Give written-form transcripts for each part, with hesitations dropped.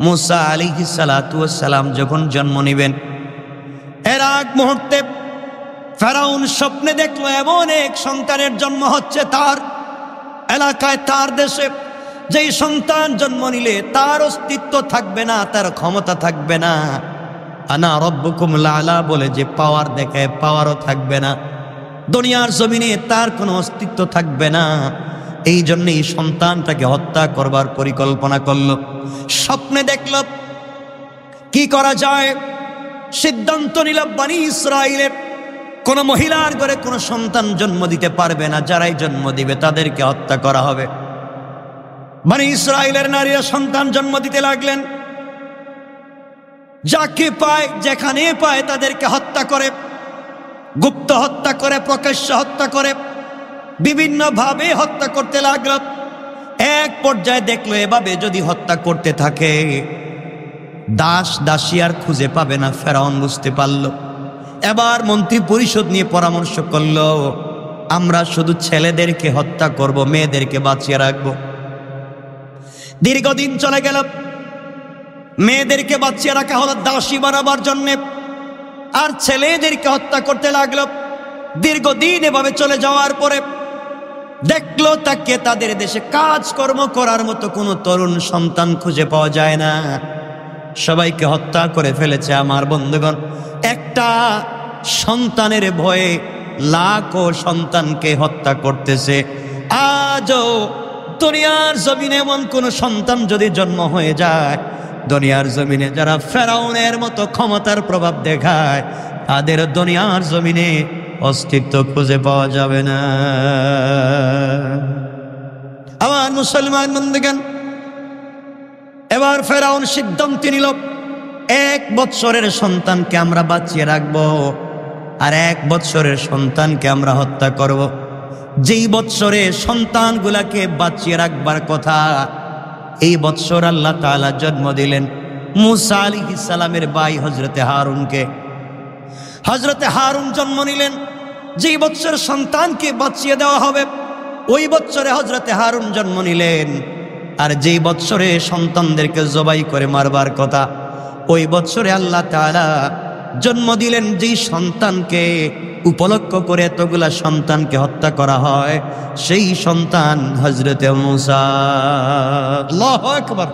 মুসা আলাইহিস সালাতু ওয়াস সালাম যখন জন্ম নেবেন, এর আগ মুহূর্তে ফেরাউন স্বপ্নে দেখলো এমন এক সন্তানের জন্ম হচ্ছে তার এলাকায়, তার দেশে। যেই সন্তান জন্ম নিলে তার অস্তিত্ব থাকবে না, তার ক্ষমতা থাকবে না, আনা রব্বুকুম লাআলা বলে যে পাওয়ার দেখে পাওয়ারও থাকবে না, দুনিয়ার জমিনে তার কোনো অস্তিত্ব থাকবে না। এই জন্য এই সন্তানটাকে হত্যা করবার পরিকল্পনা করলো। স্বপ্নে দেখল কি করা যায়, সিদ্ধান্ত নিল বনি ইসরাইলের কোনো মহিলার ঘরে কোনো সন্তান জন্ম দিতে পারবে না, যারাই জন্ম দিবে তাদেরকে হত্যা করা হবে। বনি ইসরাইলের নারীরা সন্তান জন্ম দিতে লাগলেন, যাকে পায় যেখানে পায় তাদেরকে হত্যা করে, গুপ্ত হত্যা করে, প্রকাশ্য হত্যা করে, বিভিন্ন ভাবে হত্যা করতে লাগলো। এক পর্যায়ে দেখলো এভাবে যদি হত্যা করতে থাকে দাস দাসী আর খুঁজে পাবে না। ফেরাউন বুঝতে পারল। এবার মন্ত্রী পরিষদ নিয়ে পরামর্শ করলো, আমরা শুধু ছেলেদেরকে হত্যা করব, মেয়েদেরকে বাঁচিয়ে রাখবো। দীর্ঘদিন চলে গেল, মেয়েদেরকে বাঁচিয়ে রাখা হলো দাসী বানাবার জন্যে, আর ছেলেদেরকে হত্যা করতে লাগলো। দীর্ঘদিন এভাবে চলে যাওয়ার পরে দেখলো তাকে তাদের দেশে কাজকর্ম করার মতো কোনো তরুণ সন্তান খুঁজে পাওয়া যায় না, সবাইকে হত্যা করে ফেলেছে। আমার বন্ধুগণ, একটা সন্তানের ভয়ে লাখো সন্তানকে হত্যা করতেছে। আজও দুনিয়ার জমিনে এমন কোন সন্তান যদি জন্ম হয়ে যায়, দুনিয়ার জমিনে যারা ফেরাউনের মতো ক্ষমতার প্রভাব দেখায়, তাদের দুনিয়ার জমিনে অস্তিত্ব খুঁজে পাওয়া যাবে না। আমার মুসলমান বন্ধুগণ, এবার ফেরাউন সিদ্ধান্ত নিল 1 বৎসরের সন্তানকে আমরা বাঁচিয়ে রাখবো, আর 1 বৎসরের সন্তানকে আমরা হত্যা করব। যেই বৎসরে সন্তানগুলাকে বাঁচিয়ে রাখবার কথা, এই বৎসর আল্লাহ তাআলা জন্ম দিলেন মুসা আলাইহিস সালামের ভাই হযরতে হারুনকে। হযরতে হারুন জন্ম নিলেন। যেই বৎসর সন্তানকে বাঁচিয়ে দেওয়া হবে ওই বৎসরে হযরতে হারুন জন্ম নিলেন, আর যেই বৎসরে সন্তানদেরকে জবাই করে মারবার কথা ওই বৎসরে আল্লাহ তাআলা জন্ম দিলেন যেই সন্তানকে উপলক্ষ করে এতগুলা সন্তানকে হত্যা করা হয়, সেই সন্তান হযরতে মুসা। আল্লাহু আকবার।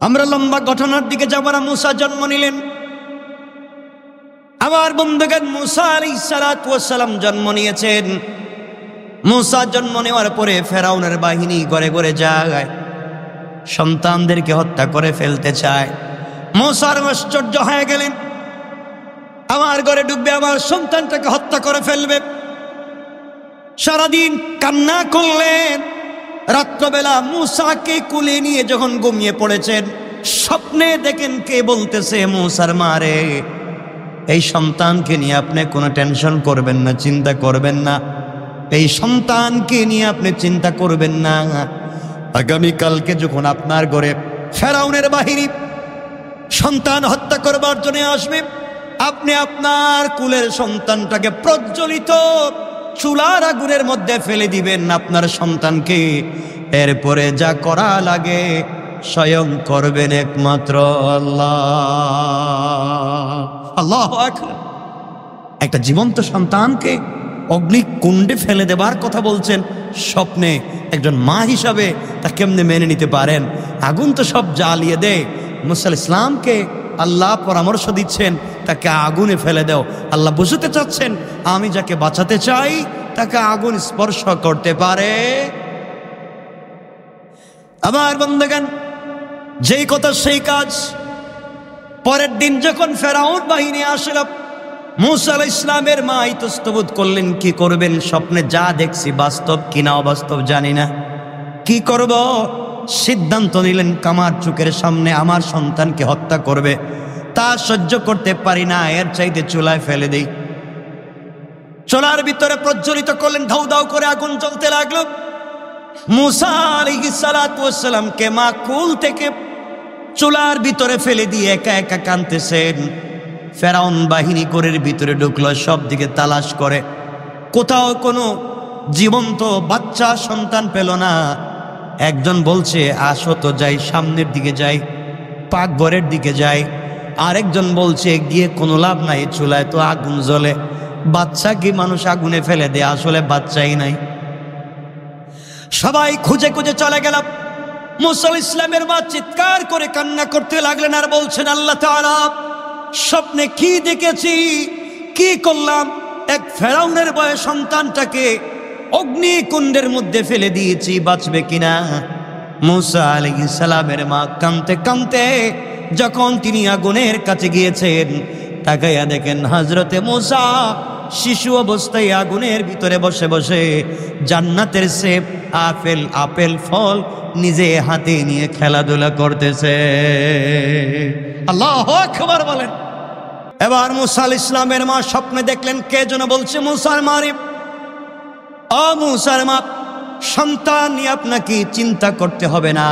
আমরা লম্বা ঘটনার দিকে যাব না। মুসা জন্ম নিলেন। আমার বন্ধুগণ, মুসা আলাইহিস সালাতু ওয়াস সালাম জন্ম নিয়েছেন। মুসা জন্ম নেওয়ার পরে ফেরাউনের বাহিনী ঘরে ঘরে যায়, সন্তানদেরকে হত্যা করে ফেলতে চায়। মুসার আশ্চর্য হয়ে গেলেন, আমার ঘরে ঢুকবে, আমার সন্তানটাকে হত্যা করে ফেলবে। সারাদিন কান্না করলেন। রাত্রবেলা মুসাকে কুলে নিয়ে যখন ঘুমিয়ে পড়েছেন, স্বপ্নে দেখেন কে বলতেছে, মুসার মারে, এই সন্তানকে নিয়ে আপনি কোনো টেনশন করবেন না, চিন্তা করবেন না, এই সন্তানকে নিয়ে আপনি চিন্তা করবেন না। আগামীকালকে যখন আপনার ঘরে ফেরাউনের বাহিনী সন্তান হত্যা করবার জন্য আসবে, আপনি আপনার কুলের সন্তানটাকে প্রজ্বলিত চুলার আগুনের মধ্যে ফেলে দিবেন আপনার সন্তানকে। এরপরে যা করা লাগে স্বয়ং করবেন একমাত্র আল্লাহ। আল্লাহু আকবার। একটা জীবন্ত সন্তানকে অগ্নিকুণ্ডে ফেলে দেবার কথা বলছেন স্বপ্নে। একজন মা হিসাবে তা কেমনে মেনে নিতে পারেন? আগুন তো সব জ্বালিয়ে দেয়। মুসা আলাইহিস সালামকে আল্লাহ পরামর্শ দিচ্ছেন, তাকে আগুনে ফেলে দাও। আল্লাহ বুঝতে চাচ্ছেন আমি যাকে বাঁচাতে চাই তাকে আগুন স্পর্শ করতে পারে। আমার বন্ধুগণ, যেই কথা সেই কাজ। পরের দিন যখন ফেরাউন বাহিনী আসল, মুসা আলাইহিস সালামের মা ইতস্তত করলেন, কি করবেন? স্বপ্নে যা দেখছি বাস্তব কিনা অবাস্তব জানি না, কি করব? সিদ্ধান্ত নিলেন কামার চোখের সামনে আমার সন্তানকে হত্যা করবে, তা সহ্য করতে পারি না, এর চাইতে চুলায় ফেলে দেই। চুলার ভিতরে প্রজ্বলিত করলেন, ধাউ ধাউ করে আগুন জ্বলতে লাগলো। মুসা আলাইহিস সালাতু ওয়াস সালামকে মা কুল থেকে চুলার ভিতরে ফেলে দিয়ে একা একা কাঁদতেছেন। ফেরাউন বাহিনী ঘরের ভিতরে ঢুকলো, সব দিকে তালাশ করে, কোথাও কোনো জীবন্ত বাচ্চা সন্তান পেল না। একজন বলছে আসো তো যাই, সামনের দিকে যাই, পাকঘরের দিকে যাই। আরেকজন বলছে গিয়ে কোনো লাভ নাই, চুলায় তো আগুন জ্বলে, বাচ্চা কি মানুষ আগুনে ফেলে দেয়, আসলে বাচ্চাই নাই। সবাই খুঁজে খুঁজে চলে গেলাম। মুসা ইসলামের মা চিৎকার করে কান্না করতে লাগলেন আর বলছেন, আল্লাহ তাআলা, স্বপ্নে কি দেখেছি, কি করলাম? এক ফেরাউনের বয়স সন্তানটাকে অগ্নিকুণ্ডের মধ্যে ফেলে দিয়েছি, বাঁচবে কিনা? মুসা আলাইহিস সালামের মা কাঁদতে কাঁদতে যখন তিনি আগুনের কাছে গিয়েছেন, তাকাইয়া দেখেন হযরতে মুসা শিশু অবস্থায় আগুনের ভিতরে বসে বসে জান্নাতের সেব, আপেল ফল নিজে হাতে নিয়ে খেলাধুলা করতেছে। আল্লাহু আকবার বলেন। এবার মুসা আলাইহিস সালামের মা স্বপ্নে দেখলেন কে যেন বলছে, মুসার মারে, ও মুসার মা, সন্তান নিয়ে আপনাকে চিন্তা করতে হবে না,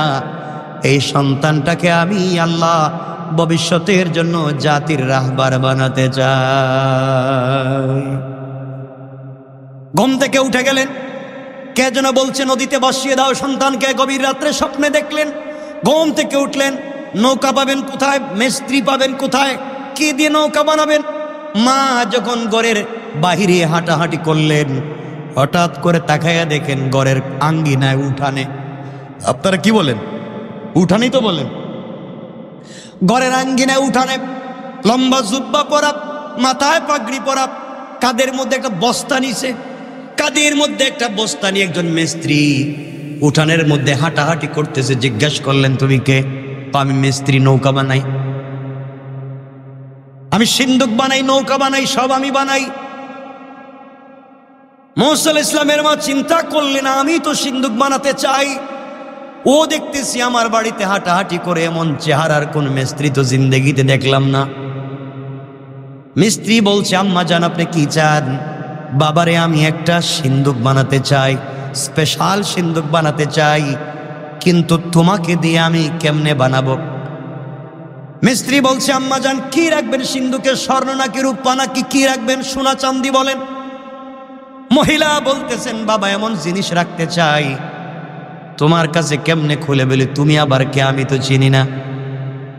এই সন্তানটাকে আমি আল্লাহ ভবিষ্যতের জন্য জাতির রাহবার বানাতে চাই। ঘুম থেকে উঠে গেলেন, কে যেন বলছে নদীতে বসিয়ে দাও সন্তানকে। গভীর রাত্রে স্বপ্নে দেখলেন, ঘুম থেকে উঠলেন, নৌকা পাবেন কোথায়, মিস্ত্রি পাবেন কোথায়, কি দিয়ে নৌকা বানাবেন? মা যখন ঘরের বাহিরে হাঁটাহাঁটি করলেন, হঠাৎ করে তাকাইয়া দেখেন ঘরের আঙ্গিনায়, উঠানে, আপনারা কি বলেন, উঠানেই তো বলেন, ঘরের আঙ্গিনায় উঠানে লম্বা জুব্বা পরা, মাথায় পাগড়ি পরা, কাদের মধ্যে একটা বস্তা নিছে, কাদের মধ্যে একটা বস্তা নিয়ে একজন মিস্ত্রি উঠানের মধ্যে হাঁটাহাঁটি করতেছে। জিজ্ঞেস করলেন, তুমি কে? আমি মিস্ত্রি, নৌকা বানাই, আমি সিন্দুক বানাই, নৌকা বানাই, সব আমি বানাই। মুসা আলাইহিস সালামের মা চিন্তা করলেন, আমি তো সিন্দুক বানাতে চাই, ও দেখতেছি আমার বাড়িতে হাঁটাহাঁটি করে, এমন চেহারার কোন মিস্ত্রি তো জিন্দেগিতে দেখলাম না। মিস্ত্রি বলছে, আম্মা জান আপনি কি চান? বাবারে আমি একটা সিন্দুক বানাতে চাই, স্পেশাল সিন্দুক বানাতে চাই, কিন্তু তোমাকে দিয়ে আমি কেমনে বানাবো? মিস্ত্রি বলছে, আম্মা জান কি রাখবেন সিন্দুকে, স্বর্ণ নাকি রূপা নাকি কি রাখবেন, সোনা চাঁদি বলেন? মহিলা বলতেছেন, বাবা এমন জিনিস রাখতে চাই, তোমার কাছে কেমনে খুলে বলি, তুমি আবার কে, আমি তো চিনি না,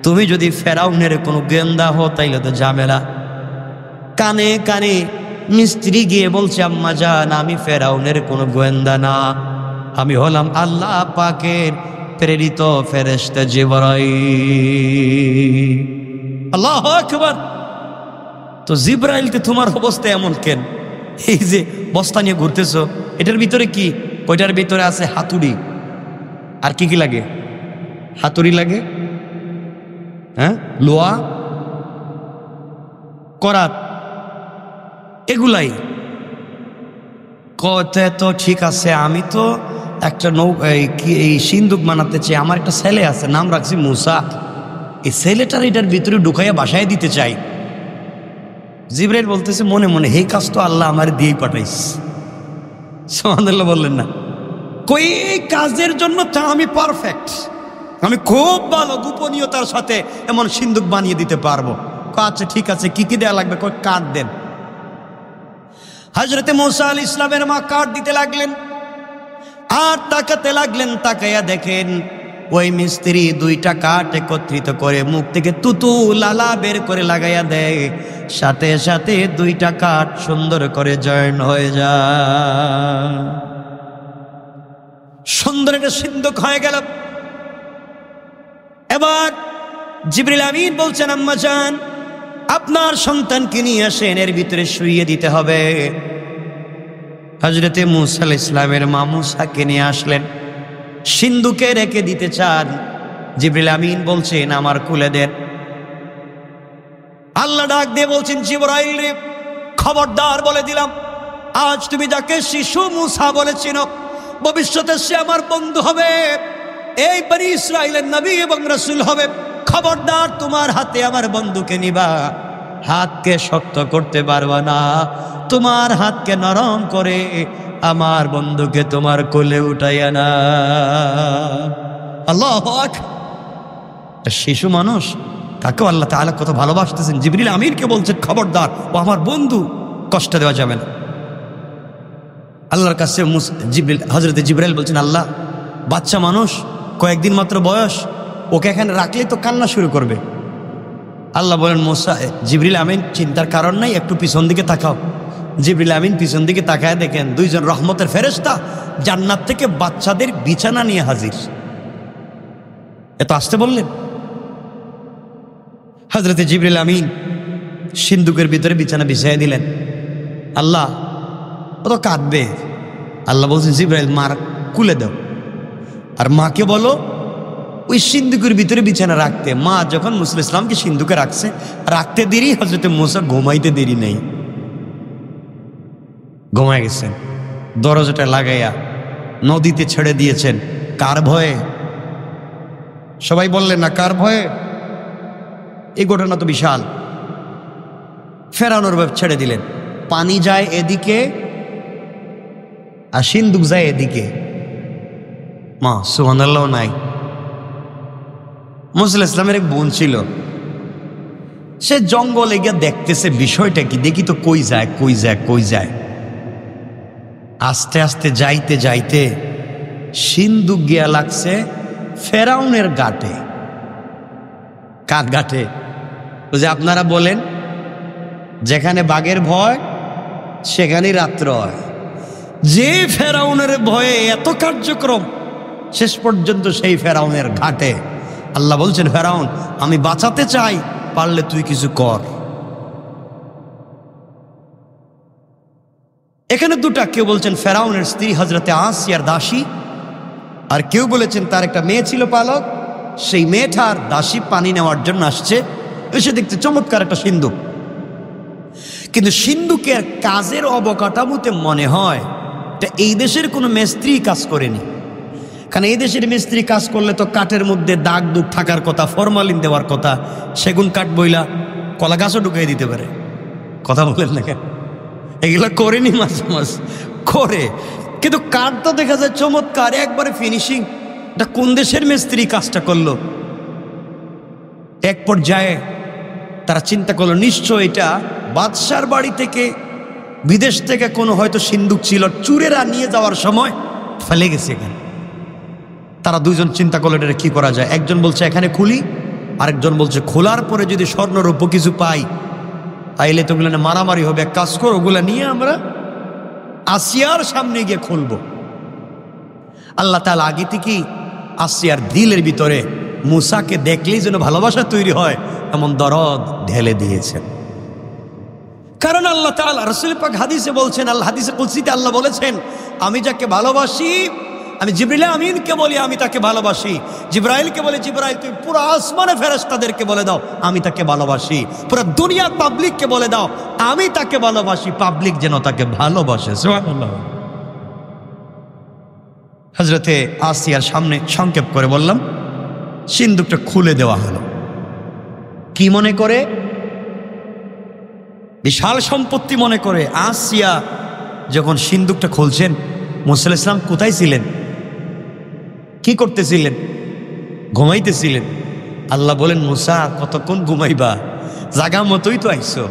তুমি যদি ফেরাউনের কোনো গোয়েন্দা হো তাইলে তো ঝামেলা। কানে কানে মিস্ত্রি গিয়ে বলছে, আম্মা জান আমি ফেরাউনের কোনো গোয়েন্দা না, আমি হলাম আল্লাহ পাকের প্রেরিত ফেরেশতা জিবরাইল। আল্লাহু আকবার। তো জিবরাইল, তোমার অবস্থা এমন কেন? এই যে বস্তা নিয়ে ঘুরতেছো, এটার ভিতরে কি? ওইটার ভিতরে আছে হাতুড়ি, আর কি কি লাগে? হাতুড়ি লাগে, হ্যাঁ, লোহা, করাত, এগুলাই। কতে তো ঠিক আছে, আমি তো একটা এই সিন্দুক বানাতে চাই, আমার একটা ছেলে আছে, নাম রাখছি মুসা, এই ছেলেটার এটার ভিতরে ঢুকাইয়া বাসায় দিতে চাই। জিবরাইল বলতেছে মনে মনে, এই কাজ তো আল্লাহ আমার দিয়েই পাঠাইস। সুবহানাল্লাহ বললেন না? কই এই কাজের জন্য তা আমি পারফেক্ট, আমি খুব ভালো গোপনীয়তার সাথে এমন সিন্দুক বানিয়ে দিতে পারবো। আচ্ছা ঠিক আছে, কি কি দেয়া লাগবে? কই কাঠ দেন। হযরতে মুসা আলাইহিস সালামের মা কাঠ দিতে লাগলেন আর তাকাতে লাগলেন। তাকাইয়া দেখেন ওই মিস্ত্রি দুইটা কাঠ একত্রিত করে মুখ থেকে তুতু লালা বের করে লাগাইয়া দেয়, সাথে সাথে দুইটা কাঠ সুন্দর করে জয়েন হয়ে যায়, সুন্দর একটা সিন্দুক হয়ে গেল। এবার জিবরিল আমিন বলছেন, আম্মা জান আপনার সন্তানকে নিয়ে আসেন, এর ভিতরে শুইয়ে দিতে হবে। হযরতে মুসা আলাইহিস সালামের মা মুসাকে নিয়ে আসলেন, সিন্দুকে রেখে দিতে চান। জিবরিল আমিন বলছেন, আমার কুলে দেন। আল্লাহ ডাক দিয়ে বলছেন, জিবরাইল রে, খবরদার বলে দিলাম, আজ তুমি যাকে শিশু মুসা বলেছিল, ভবিষ্যতে সে আমার বন্ধু হবে, এই বনি ইসরাইলের নবী এবং রাসূল হবে। খবরদার তোমার হাতে আমার বন্ধুকে নিবা, হাতকে শক্ত করতে পারবা না, তোমার হাতকে নরম করে আমার বন্ধুকে তোমার কোলে উঠাইয়া না। আল্লাহু আকবার। শিশু মানুষ, তাকেও আল্লাহ তাআলা কত ভালোবাসতেছেন। জিবরিল আমিনকে বলছেন, খবরদার, ও আমার বন্ধু, কষ্ট দেওয়া যাবে না। আল্লাহর কাছে হযরতে জিবরাইল বলছেন, আল্লাহ বাচ্চা মানুষ, কয়েকদিন মাত্র বয়স, ওকে এখানে রাখলেই তো কান্না শুরু করবে। আল্লাহ বলেন মুসা, জিবরিল আমিন চিন্তার কারণ নাই, একটু পিছন দিকে তাকাও। জিবরিল আমিন পিছন দিকে তাকায় দেখেন দুইজন রহমতের ফেরেশতা জান্নাত থেকে বাচ্চাদের বিছানা নিয়ে হাজির। এত আসতে বললেন। হযরতে জিবরিল আমিন সিন্দুকের ভিতরে বিছানা বিছাইয়া দিলেন। আল্লাহ, ও তো কাঁদবে। আল্লাহ বলছেন জিবরাইল, মার কুলে দাও, আর মাকে বলো ওই সিন্দুকের ভিতরে বিছানা রাখতে। মা যখন মুসা ইসলামকে সিন্দুকে রাখতে দেরি, হযরতে মুসা ঘুমাইতে দেরি নেই, ঘুমায় গেছেন। দরজাটা লাগাইয়া নদীতে ছেড়ে দিয়েছেন। কার ভয়ে? সবাই বললেন না কার ভয়ে? এই ঘটনা তো বিশাল। ফেরাউনের ভয়ে ছেড়ে দিলেন। পানি যায় এদিকে আর সিন্দুক যায় এদিকে। মা সুবহানাল্লাহ নাই। মুসা ইসলামের এক বোন ছিল, সে জঙ্গলে গিয়ে দেখতেছে বিষয়টা কি, দেখি তো কই যায় কই যায় কই যায়। আস্তে আস্তে যাইতে যাইতে সিন্দুক গিয়া লাগছে ফেরাউনের গাটে। কার গাটে? যে আপনারা বলেন যেখানে বাঘের ভয় সেখানেই রাত্র হয়। যে ফেরাউনের ভয়ে এত কার্যক্রম, শেষ পর্যন্ত সেই ফেরাউনের ঘাটে। আল্লাহ বলছেন, ফেরাউন আমি বাঁচাতে চাই, পারলে তুই কিছু কর। এখানে দুটা, কেউ বলছেন ফেরাউনের স্ত্রী হযরতে আসিয়ার দাসী, আর কেউ বলেছেন তার একটা মেয়ে ছিল পালক, সেই মেয়েটার দাসী পানি নেওয়ার জন্য আসছে, এসে দেখতে চমৎকার একটা সিন্দুক। কিন্তু সিন্দুকের কাজের অবকাঠামোতে মনে হয় এটা এই দেশের কোনো মিস্ত্রি কাজ করেনি। কারণ এই দেশের মিস্ত্রি কাজ করলে তো কাঠের মধ্যে দাগ দুগ থাকার কথা, ফরমালিন দেওয়ার কথা, সেগুন কাঠ বইলা কলা গাছও ঢুকিয়ে দিতে পারে। কথা বলেন না কেন? এগুলো করেনি, মাঝে মাঝে করে। কিন্তু কাঠ তো দেখা যায় চমৎকার, একবারে ফিনিশিং। এটা কোন দেশের মিস্ত্রি কাজটা করলো? এক পর্যায়ে তারা চিন্তা করলো নিশ্চয় এটা বাদশার বাড়ি থেকে, বিদেশ থেকে কোনো হয়তো সিন্দুক ছিল, চুরেরা নিয়ে যাওয়ার সময় ফেলে গেছে এখানে। তারা দুইজন চিন্তা করলো এটা কি করা যায়। একজন বলছে এখানে খুলি, আরেকজন বলছে খোলার পরে যদি স্বর্ণরূপ কিছু পাই তাইলে তো ওগুলো মারামারি হবে, এক কাজ করো ওগুলা নিয়ে আমরা আসিয়ার সামনে গিয়ে খুলবো। আল্লাহ তাআলা আগে থেকেই আসিয়ার দিলের ভিতরে মুসাকে দেখলেই যেন ভালোবাসা তৈরি হয় এমন দরদ ঢেলে দিয়েছেন। কারণ আল্লাহ তাআলা রাসূল পাক হাদিসে বলছেন, আল্লাহ হাদিসে কুদসিতে আল্লাহ বলেছেন, আমি যাকে ভালোবাসি, আমি জিবরিল আমিনকে বলি আমি তাকে ভালোবাসি, জিবরাইলকে বলে জিবরাইল তুমি পুরো আসমানে ফেরেশতাদেরকে বলে দাও আমি তাকে ভালোবাসি, পুরো দুনিয়ার পাবলিককে বলে দাও আমি তাকে ভালোবাসি, পাবলিক যেন তাকে ভালোবাসে। সুবহানাল্লাহ। হযরতে আসিয়ার সামনে সংক্ষেপ করে বললাম, সিন্দুকটা খুলে দেওয়া হলো। কি মনে করে? বিশাল সম্পত্তি মনে করে। আসিয়া যখন সিন্দুকটা খুলছেন, মুসা আলাইহিস সালাম কোথায় ছিলেন? কি করতেছিলেন? ঘুমাইতেছিলেন। আল্লাহ বলেন, মুসা কতক্ষণ ঘুমাইবা? জাগা মতোই তো আইছো,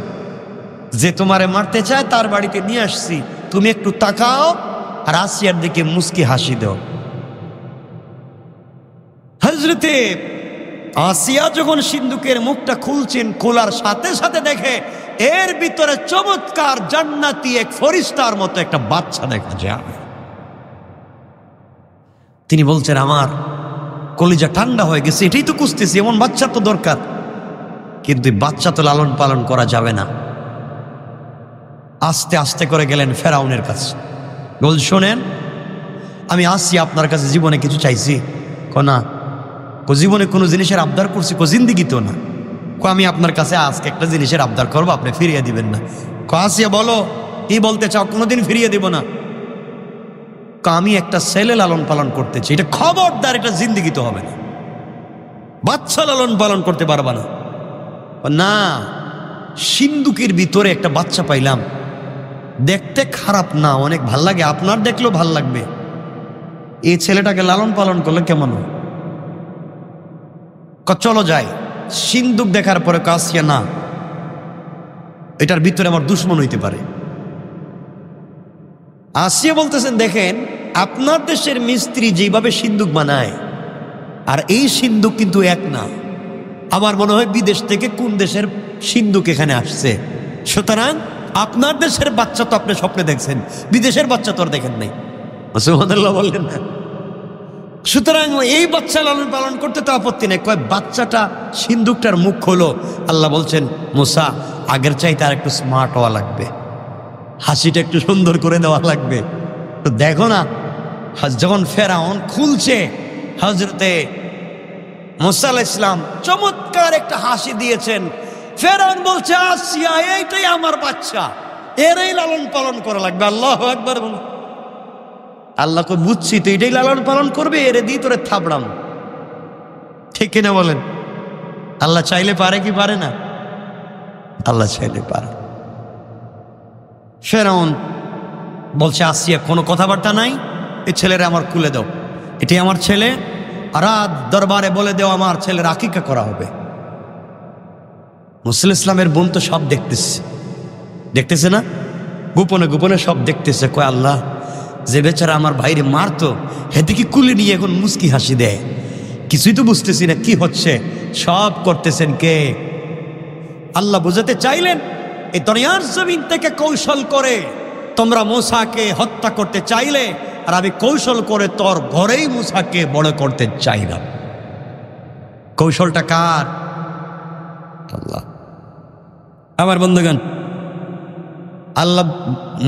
যে তোমারে মারতে চায় তার বাড়িতে নিয়ে আসছি, তুমি একটু তাকাও আর আসিয়ার দিকে মুস্কি হাসি দাও। হযরতে আসিয়া যখন সিন্দুকের মুখটা খুলছেন, খোলার সাথে সাথে দেখে এর ভিতরে চমৎকার জান্নাতি এক ফেরেশতার মতো একটা বাচ্চা দেখা যায়। তিনি বলছেন আমার কলিজা ঠান্ডা হয়ে গেছে, এটাই তো খুঁজতেছি, এমন বাচ্চা তো দরকার। কিন্তু বাচ্চা তো লালন পালন করা যাবে না। আস্তে আস্তে করে গেলেন ফেরাউনের কাছে, বল শোনেন আমি আসছি আপনার কাছে, জীবনে কিছু চাইছি? না। জীবনে কোনো জিনিসের আবদার করছি? জিন্দিগি তো না। আমি আপনার কাছে আজকে একটা জিনিসের আবদার করবো, আপনি ফিরিয়ে দিবেন না। আসিয়া বলো কি বলতে চাও? কোনোদিন ফিরিয়ে দিব না। আমি একটা ছেলে লালন পালন করতে চাই, এটা খবরদার, এটা জিন্দিগি তো হবে না, বাচ্চা লালন পালন করতে পারবা না। না, সিন্দুকের ভিতরে একটা বাচ্চা পাইলাম, দেখতে খারাপ না, অনেক ভাল লাগে, আপনার দেখলেও ভাল লাগবে। এই ছেলেটাকে লালন পালন করলে কেমন হয়? চলো যাই। সিন্দুক দেখার পরে আসিয়া না, এটার ভিতরে আমার দুশ্মন হইতে পারে। আসিয়া বলতেছেন দেখেন আপনার দেশের মিস্ত্রি যেভাবে সিন্দুক বানায় আর এই সিন্দুক কিন্তু এক না। আমার মনে হয় বিদেশ থেকে কোন দেশের সিন্দুক এখানে আসছে। সুতরাং আপনার দেশের বাচ্চা তো আপনি স্বপ্নে দেখছেন, বিদেশের বাচ্চা তো আর দেখেন নাই। সুবহানাল্লাহ বললেন না? সুতরাং এই বাচ্চা লালন পালন করতে তো আপত্তি নেই। কয় বাচ্চাটা সিন্দুকটার মুখ হলো, আল্লাহ বলছেন মুসা আগের চাইতে আর একটু স্মার্ট হওয়া লাগবে, হাসিটা একটু সুন্দর করে দেওয়া লাগবে। তো দেখো না, যখন ফেরাউন খুলছে, হজরতে মুসা আলাইহিস সালাম চমৎকার একটা হাসি দিয়েছেন। ফেরাউন বলছে আসিয়া এইটাই আমার বাচ্চা, এরই লালন পালন করা লাগবে। আল্লাহু আকবার বলুন। আল্লাহ কই বুঝছি তো এটাই লালন পালন করবে, এরে দিয়ে তোরে থাবড়াম। ঠিক কিনা বলেন? আল্লাহ চাইলে পারে কি পারে না? আল্লাহ চাইলে পারে। ফেরাউন বলছে আসিয়া কোনো কথাবার্তা নাই, এই ছেলেরা আমার খুলে দাও, এটাই আমার ছেলে, রাত দরবারে বলে দেও আমার ছেলের আকিকা করা হবে। মুসা ইসলামের বোন তো সব দেখতেছে না, গোপনে গোপনে সব দেখতেছে। কয় আল্লাহ, যে বেচারা আমার ভাইরে মারতো হেদিকে কুলে নিয়ে এখন মুস্কি হাসি দেয়, কিছুই তো বুঝতেছি না কি হচ্ছে। সব করতেছেন কে? আল্লাহ বুঝাতে চাইলেন এই দুনিয়ার জমিন থেকে কৌশল করে তোমরা মুসাকে হত্যা করতে চাইলে, আর আমি কৌশল করে তোর ঘরেই মুসাকে বড় করতে চাইলাম। কৌশলটা কার? আল্লাহ। আমার বন্ধুগণ, আল্লাহ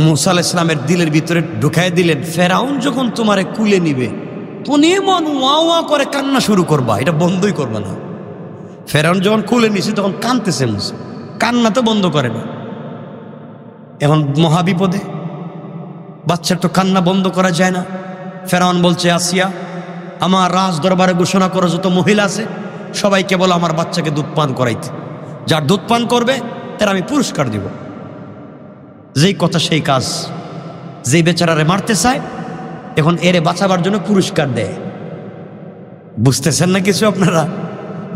মুসা আলাইহিস সালামের দিলের ভিতরে ঢুকায় দিলেন, ফেরাউন যখন তোমারে কুলে নিবে তুমি এমন ওয়া ওয়া করে কান্না শুরু করবা, এটা বন্ধই করবা না। ফেরাউন যখন কুলে নিছে তখন কাঁদতেছে মুসা, কান্না তো বন্ধ করে না। এখন মহাবিপদে, বাচ্চার তো কান্না বন্ধ করা যায় না। ফেরাউন বলছে আসিয়া, আমার রাজ দরবারে ঘোষণা করো যত মহিলা আছে সবাইকে বলো আমার বাচ্চাকে দুধ পান করাইতে, যার দুধ পান করবে তার আমি পুরস্কার দিব। যেই কথা সেই কাজ। যেই বেচারারে মারতে চায় এখন এরে বাঁচাবার জন্য পুরস্কার দেয়। বুঝতেছেন না কিছু আপনারা?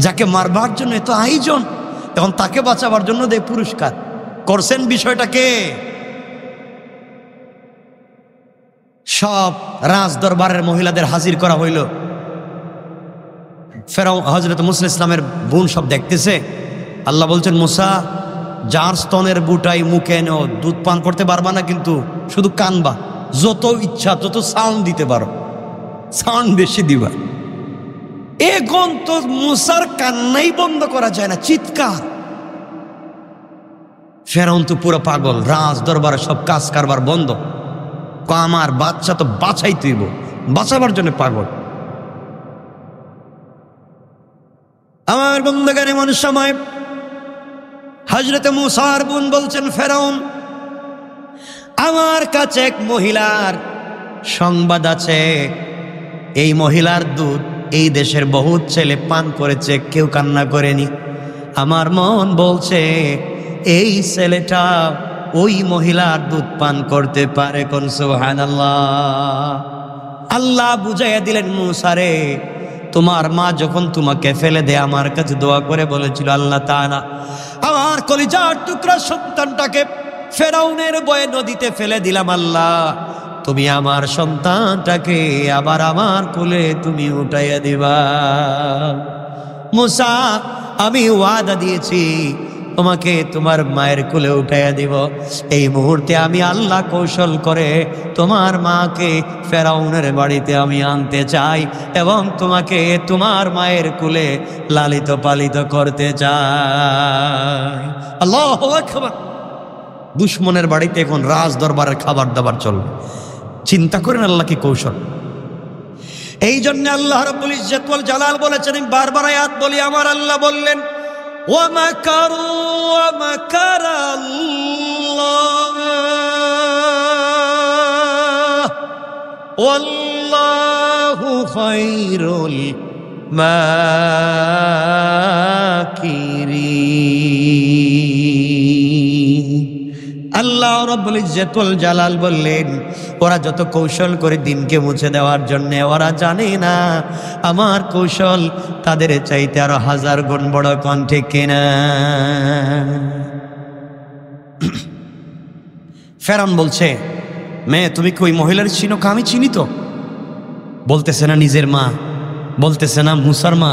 যাকে মারবার জন্য এত আয়োজন, এখন তাকে বাঁচাবার জন্য দেয় পুরস্কার। করছেন বিষয়টাকে? সব রাজ দরবারের মহিলাদের হাজির করা হইল। ফেরাউন হযরত মুসা ইসলামের বোন সব দেখতেছে। আল্লাহ বলছেন মুসা, যার স্তনের বুটাই মুখে এনে দুধ পান করতে পারবা না, কিন্তু শুধু কানবা, যত ইচ্ছা তত সাউন্ড দিতে পারো, সাউন্ড বেশি দিবা। এখন তো মুসার কান্নাই বন্ধ করা যায় না, চিৎকার। ফেরাউন তো পুরো পাগল, রাজ দরবারে সব কাজ কারবার বন্ধ। আমার বাচ্চা তো বাঁচাইতে হইব, বাঁচাবার জন্য পাগল। আমার বন্ধুগণ, এমন সময় হযরত মুসার বোন বলছেন ফেরাউন, আমার কাছে এক মহিলার সংবাদ আছে, এই মহিলার দুধ এই দেশের বহুত ছেলে পান করেছে, কেউ কান্না করেনি। আমার মন বলছে এই ছেলেটা ওই মহিলার দুধ পান করতে পারে। কোন সুবহানাল্লাহ। আল্লাহ বুঝাইয়া দিলেন মুসারে, তোমার মা যখন তোমাকে ফেলে দেয় আমার কাছে দোয়া করে বলেছিল, আল্লাহ তাআলা আমার কলিজার টুকরা সন্তানটাকে ফেরাউনের ভয়ে নদীতে ফেলে দিলাম, আল্লাহ তুমি আমার সন্তানটাকে আবার আমার কোলে তুমি উঠাইয়া দিবা। মুসা, আমি ওয়াদা দিয়েছি তোমাকে তোমার মায়ের কোলে উঠাইয়া দিব। এই মুহূর্তে আমি আল্লাহ কৌশল করে তোমার মাকে ফেরাউনের বাড়িতে আমি আনতে চাই এবং তোমাকে তোমার মায়ের কোলে লালিত পালিত করতে চাই। আল্লাহু আকবার। দুশ্মনের বাড়িতে এখন রাজ দরবারের খাবার দাবার চলবে। চিন্তা করেন আল্লাহ কি কৌশল। এই জন্য আল্লাহ রাব্বুল ইজ্জত ওয়াল জালাল বলেছেন, আমি বারবার আয়াত বলি, আমার আল্লাহ বললেন ওয়ামাকারু ওয়ামাকারাল্লাহ ওয়াল্লাহু খায়রুল মাকিরিন। আল্লাহ রাব্বুল ইজ্জত ওয়াল জালাল বললেন, ওরা যত কৌশল করে দিনকে মুছে দেওয়ার জন্য, ওরা জানে না আমার কৌশল তাদের চাইতে আরো 1000 গুণ বড়। কোন ঠিক কিনা? ফেরাউন বলছে মেয়ে তুমি কি ওই মহিলার চিনো? আমি চিনি তো। বলতেছে না নিজের মা, বলতেছে না মুসার মা,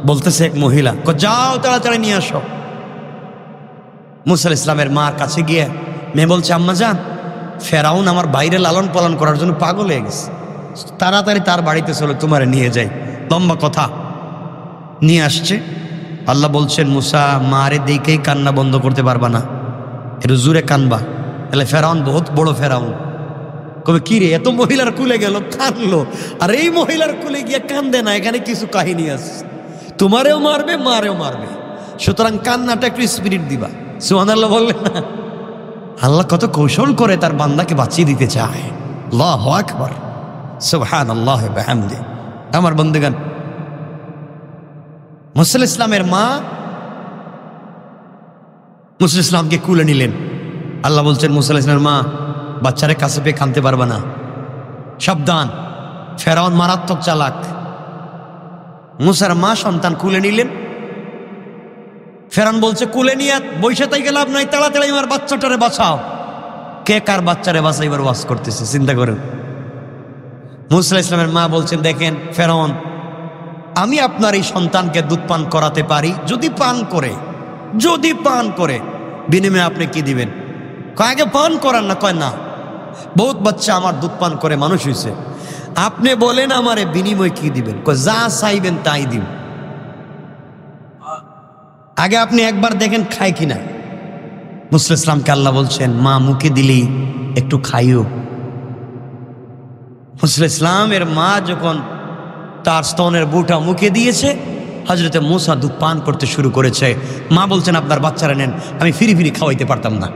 বলতেছে এক মহিলা। যাও তাড়াতাড়ি নিয়ে আসো। মুসা ইসলামের মার কাছে গিয়ে মেয়ে বলছে, আম্মা যান, ফেরাউন আমার বাইরে লালন পালন করার জন্য পাগল হয়ে গেছে, তাড়াতাড়ি তার বাড়িতে চলো, তোমারে নিয়ে যাই। লম্বা কথা। নিয়ে আসছে। আল্লাহ বলছেন, মুসা মারে দেখেই কান্না বন্ধ করতে পারবা না, একটু জোরে কানবা। তাহলে ফেরাউন বহুত বড় ফেরাউন কবে কি রে, এত মহিলার কুলে গেল কানলো, আর এই মহিলার কুলে গিয়ে কান্দে না, এখানে কিছু কাহিনী আছে, তোমারেও মারবে মারেও মারবে, সুতরাং কান্নাটা একটু স্পিরিট দিবা। সুবহানাল্লাহ বললেন না? আল্লাহ কত কৌশল করে তার বান্দাকে বাঁচিয়ে দিতে চায়। আল্লাহু আকবার, সুবহানাল্লাহ ওয়া বিহামদিহি। আমার বন্ধুগণ, মুসা ইসলামের মা মুসা ইসলামকে কুলে নিলেন। আল্লাহ বলছেন, মুসা ইসলামের মা বাচ্চারে কাছে পেয়ে কাঁদতে পারবে না, সাবধান, ফেরাউন মারাত্মক চালাক। মুসার মা সন্তান কুলে নিলেন। ফেরাউন বলছে, কুলে নিয়ে বৈশা তাই লাভ নাই, তাড়াতাড়ি আমার বাচ্চাটারে বাঁচাও। কে কার বাচ্চারে বাঁচাইবার ওয়াজ করতেছে চিন্তা করেন। মুসা ইসলামের মা বলছেন, দেখেন ফেরাউন, আমি আপনার এই সন্তানকে দুধ পান করাতে পারি, যদি পান করে বিনিময়ে আপনি কি দিবেন? আগে পান করান না। কয় না, বহুত বাচ্চা আমার দুধ পান করে মানুষ হয়েছে, আপনি বলেন আমারে বিনিময় কি দিবেন? কয় যা চাইবেন তাই দিন, আগে আপনি একবার দেখেন খায় কিনা। মুসা ইসলামকে আল্লাহ বলছেন, মা মুখে দিলেই একটু খাইও। মুসা ইসলামের মা যখন তার স্তনের বুটা মুখে দিয়েছে, হযরতে মুসা দুধ পান করতে শুরু করেছে। মা বলছেন, আপনার বাচ্চারা নেন, আমি ফিরি ফিরি খাওয়াইতে পারতাম না।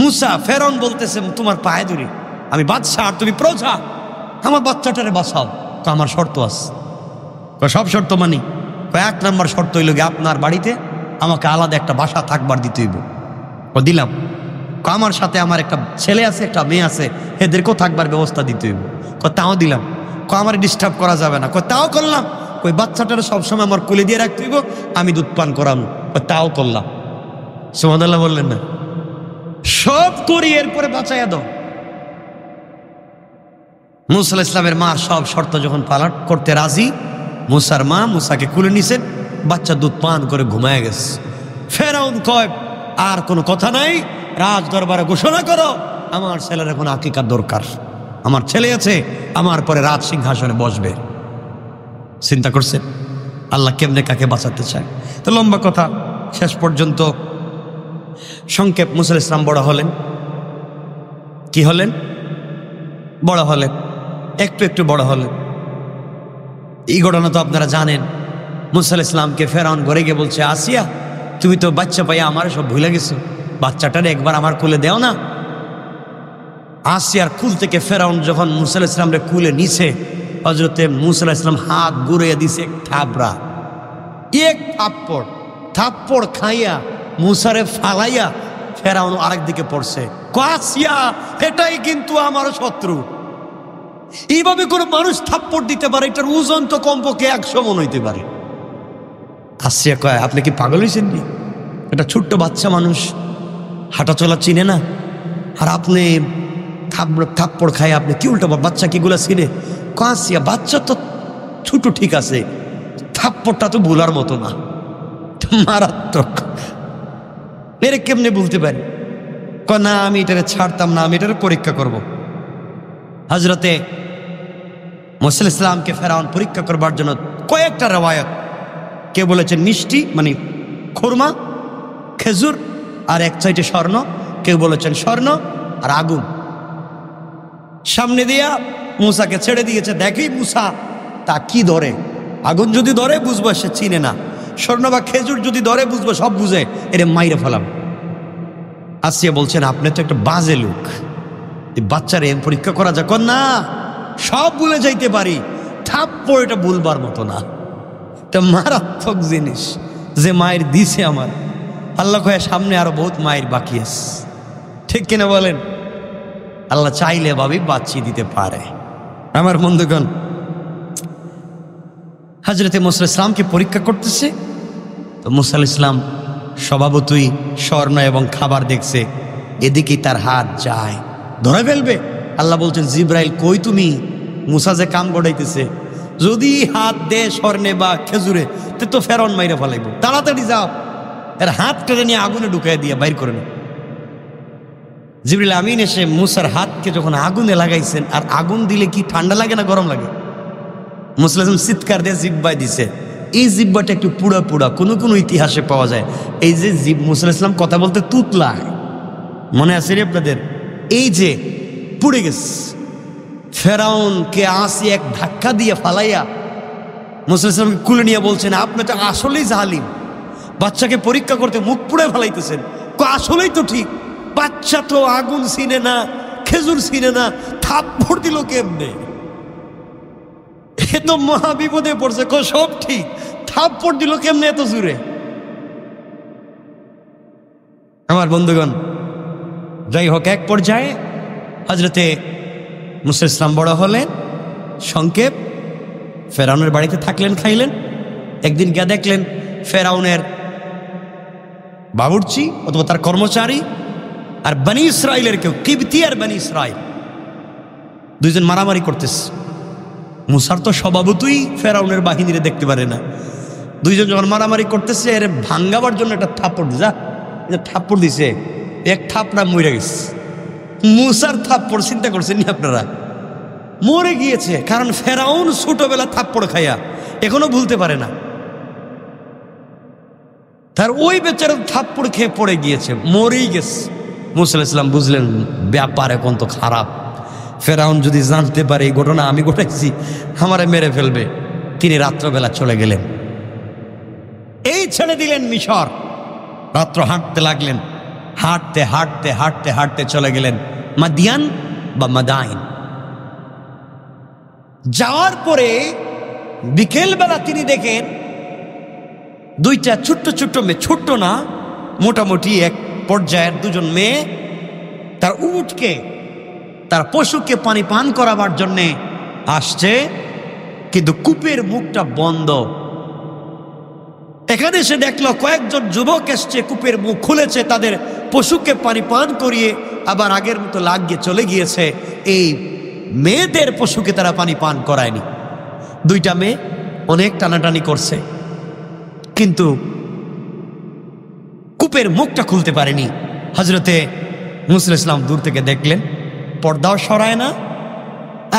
মুসা, ফেরাউন বলতেছে, তোমার পায়ে ধরি, আমি বাদশা আর তুমি প্রজা, আমার বাচ্চাটারে বাঁচাও। আমার শর্ত আছে। সব শর্ত মানি। এক নম্বর শর্ত হইল গিয়ে, আপনার বাড়িতে আমাকে আলাদা একটা বাসা থাকবার দিতে হইব। দিলাম। আমার সাথে আমার একটা ছেলে আছে, একটা মেয়ে আছে, এদেরকেও থাকবার ব্যবস্থা দিতে হইব। তাও দিলাম। আমার ডিস্টার্ব করা যাবে না। তাও করলাম। ওই বাচ্চাটারে সবসময় আমার কোলে দিয়ে রাখতে হইব, আমি দুধ পান করানো। তাও করলাম। সুবহানাল্লাহ বললেন না? সব করি, এরপরে বাঁচাইয়া দাও। মুসা ইসলামের মা সব শর্ত যখন পালন করতে রাজি, মুসার মা মুসাকে কুলে নিছেন, বাচ্চা দুধ পান করে ঘুমায় গেছে। ফেরাউন কয়, আর কোনো কথা নাই, রাজ দরবারে ঘোষণা করো, আমার ছেলের এখন আকিকার দরকার, আমার ছেলে আছে, আমার পরে রাজ সিংহাসনে বসবে। চিন্তা করছেন আল্লাহ কেমনে কাকে বাঁচাতে চায়? তো লম্বা কথা, শেষ পর্যন্ত সংক্ষেপ, মুসা ইসলাম বড় হলেন। কি হলেন? বড় হলেন, একটু একটু বড় হলেন। এই ঘটনা তো আপনারা জানেন। মুসা ইসলামকে ফেরাউন ঘরে গিয়ে বলছে, আসিয়া, তুমি তো বাচ্চা পাইয়া আমার সব ভুলে গেছো, বাচ্চাটারে একবার আমার কুলে দেও না। আসিয়ার কুল থেকে ফেরাউন যখন মুসা ইসলামরে কুলে নিছে, হযরতে মুসা ইসলাম হাত ঘুরিয়ে দিছে থাবড়া, এক থাপ্পড় খাইয়া মুসারে ফালাইয়া ফেরাউন আরেক দিকে পড়ছে। আসিয়া, এটাই কিন্তু আমার শত্রু। এইভাবে করে মানুষ থাপ্পড় দিতে পারে, এটার ওজন তো কমপক্ষে 100 মন হইতে পারে। আসিয়া কয়, আপনি কি পাগল হয়েছেন? এটা ছোট্ট বাচ্চা মানুষ, হাঁটা চলা চিনে না, আর আপনি থাপ্পড় খায়, আপনি কি উল্টো? বাচ্চা কিগুলা চিনে? আসিয়া, বাচ্চা তো ছোট, ঠিক আছে, থাপ্পড়টা তো ভুলার মতো না, মারাত্মক, এর কেমনে বলতে পারি? না, আমি এটারে ছাড়তাম না, আমি এটারে পরীক্ষা করব। হযরতে মুসা ইসলামকে ফেরাউন পরীক্ষা করবার জন্য কয়েকটা রওয়ায়াত, কেউ বলেছেন মিষ্টি মানে খুরমা, খেজুর, আর এক সাইডে স্বর্ণ, কেউ বলেছেন স্বর্ণ আর আগুন, সামনে দিয়া মুসাকে ছেড়ে দিয়েছে। দেখি মুসা তা কি ধরে। আগুন যদি ধরে বুঝবো সে চিনে না, স্বর্ণ বা খেজুর যদি ধরে বুঝবো সব বুঝে, এরে মাইরে ফেলাম। আসিয়া বলছেন, আপনি তো একটা বাজে লোক, এই বাচ্চারে পরীক্ষা করা যাক না, সব ভুলে যাইতে পারি, থাপ্পড় এটা ভুলবার মতো না, এটা মারাত্মক জিনিস যে মায়ের দিছে আমার। আল্লাহ কয়ে সামনে আরো বহুত মায়ের বাকি আছে, ঠিক কিনা বলেন? আল্লাহ চাইলে ভাবি বাঁচিয়ে দিতে পারে। আমার বন্ধুগণ, হযরতে মুসা ইসলামকে পরীক্ষা করতেছে, তো মুসা ইসলাম স্বভাবতই স্বর্ণ এবং খাবার দেখছে, এদিকেই তার হাত যায়। ধরে ফেলবে। আল্লাহ বলছেন, জিব্রাইল কই তুমি? মুসা যে কাম গড়াইতেছে, যদি হাত দে স্বর্ণে বা খেজুরে তো ফেরাউন মাইরা ফেলাইব, তাড়াতাড়ি যাও, এর হাত কেটে নিয়ে আগুনে ঢুকাই দিয়ে বাইর করে নে। জিবরিল আমিন এসে মুসার হাতকে যখন আগুনে লাগাইছেন, আর আগুন দিলে কি ঠান্ডা লাগে না গরম লাগে? মুসা আলাইহিস চিৎকার দিয়ে জিব্বায় দিছে, এই জিব্বাটা একটু পুড়া পুড়া, কোনো কোনো ইতিহাসে পাওয়া যায় এই যে মুসা আলাইহিস সালাম কথা বলতে তুতলায়, মনে আছে রে আপনাদের? এই যে পুড়ে গেছে। ফেরাউনকে আসি এক ধাক্কা দিয়ে ফালাইয়া মুসা আলাইহিস সালামকে কুলে নিয়ে বলছেন, আপনি তো আসলেই জালিম, বাচ্চাকে পরীক্ষা করতে মুখ পুড়ে ফেলাইতেছেন। আসলেই তো ঠিক, বাচ্চা তো আগুন চিনে না, খেজুর চিনে না, থাপ্পড় দিল কেমনে? এ তো মহা বিপদে পড়ছে। সব ঠিক, থাপ্পড় দিল কেমনে এত জোরে? আমার বন্ধুগণ, যাই হোক, এক পর্যায়ে হযরতে মুসা ইসলাম বড় হলেন। সংক্ষেপ, ফেরাউনের বাড়িতে থাকলেন, খাইলেন। একদিন গিয়ে দেখলেন ফেরাউনের বাবুর্চি অথবা তার কর্মচারী আর বনি ইসরাইলের কেউ, কিবতি আর বনি ইসরাইল, দুইজন মারামারি করতেছে। মুসার তো স্বভাবতই ফেরাউনের বাহিনীরে দেখতে পারে না। দুইজন যখন মারামারি করতেছে, এর ভাঙ্গাবার জন্য একটা থাপ্পড় যা থাপ্পড় দিছে, এক থাপড়া মরে গেছে। মুসার থাপ্পড় চিন্তা করছেন নি আপনারা? মরে গিয়েছে, কারণ ফেরাউন ছোটবেলা থাপ্পড় খাইয়া এখনো ভুলতে পারে না। তার ওই বেচারা থাপ্পড় খেয়ে পড়ে গিয়েছে, মরেই গেছে। মুসা আলাইহিস সালাম বুঝলেন ব্যাপার এখন তো খারাপ, ফেরাউন যদি জানতে পারে এই ঘটনা আমি ঘটাইছি, আমারে মেরে ফেলবে। তিনি রাত্রবেলা চলে গেলেন, এই ছেড়ে দিলেন মিশর। রাত্র হাঁটতে লাগলেন, হাঁটতে হাঁটতে হাঁটতে হাঁটতে চলে গেলেন মাদিয়ান বা মাদাইন। যাওয়ার পরে বিকেলবেলা তিনি দেখেন দুইটা ছোট্ট ছোট্ট মেয়ে, ছোট্ট না মোটামুটি এক পর্যায়ের দুজন মেয়ে, তার উটকে, তার পশুকে পানি পান করাবার জন্যে আসছে, কিন্তু কূপের মুখটা বন্ধ। এখানে সে দেখলো কয়েকজন যুবক এসছে, কূপের মুখ খুলেছে, তাদের পশুকে পানি পান করিয়ে আবার আগের মতো লাগিয়ে চলে গিয়েছে। এই মেয়েদের পশুকে তারা পানি পান করায়নি। দুইটা মেয়ে অনেক টানাটানি করছে, কিন্তু কূপের মুখটা খুলতে পারেনি। হযরতে মুসা আলাইহিস সালাম দূর থেকে দেখলেন, পর্দাও সরায় না,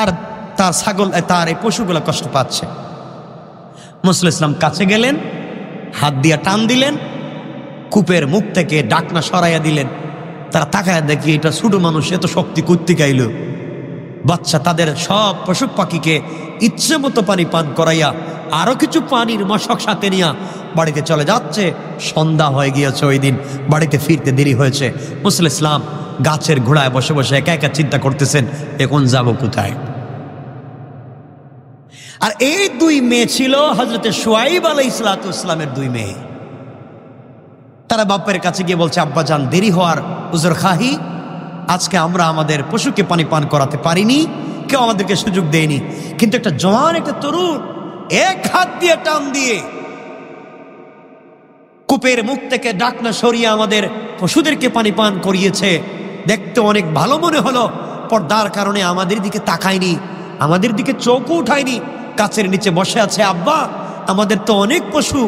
আর তার ছাগল, তার এই পশুগুলো কষ্ট পাচ্ছে। মুসা আলাইহিস সালাম কাছে গেলেন, হাত দিয়া টান দিলেন, কূপের মুখ থেকে ডাকনা সরাইয়া দিলেন। তারা তাকায় দেখি এটা ছোট মানুষ, এত শক্তি কুত্তি গাইল। বাচ্চা তাদের সব পশু পাখিকে ইচ্ছে মতো পানি পান করাইয়া আরো কিছু পানির মশক সাথে নিয়া বাড়িতে চলে যাচ্ছে। সন্ধ্যা হয়ে গিয়েছে, ওই দিন বাড়িতে ফিরতে দেরি হয়েছে। মুসা আলাইহিস সালাম গাছের ঘোড়ায় বসে বসে একা একা চিন্তা করতেছেন, এখন যাব কোথায়? আর এই দুই মেয়ে ছিল হযরতে শুআয়ব আলাইহিস সালামের দুই মেয়ে। তারা বাপের কাছে গিয়ে বলছে, আব্বা জান, দেরি হওয়ার উজর খাহি, আজকে আমরা আমাদের পশুকে পানি পান করাতে পারিনি, কেউ আমাদেরকে সুযোগ দেয়নি। কিন্তু একটা জওয়ান, একটা তরুণ এক হাত দিয়ে টান দিয়ে কূপের মুখ থেকে ডাকনা সরিয়ে আমাদের পশুদেরকে পানি পান করিয়েছে। দেখতে অনেক ভালো মনে হলো। পর্দার কারণে আমাদের দিকে তাকায়নি, আমাদের দিকে চোখও উঠায়নি, গাছের নিচে বসে আছে। আব্বা, আমাদের তো অনেক পশু,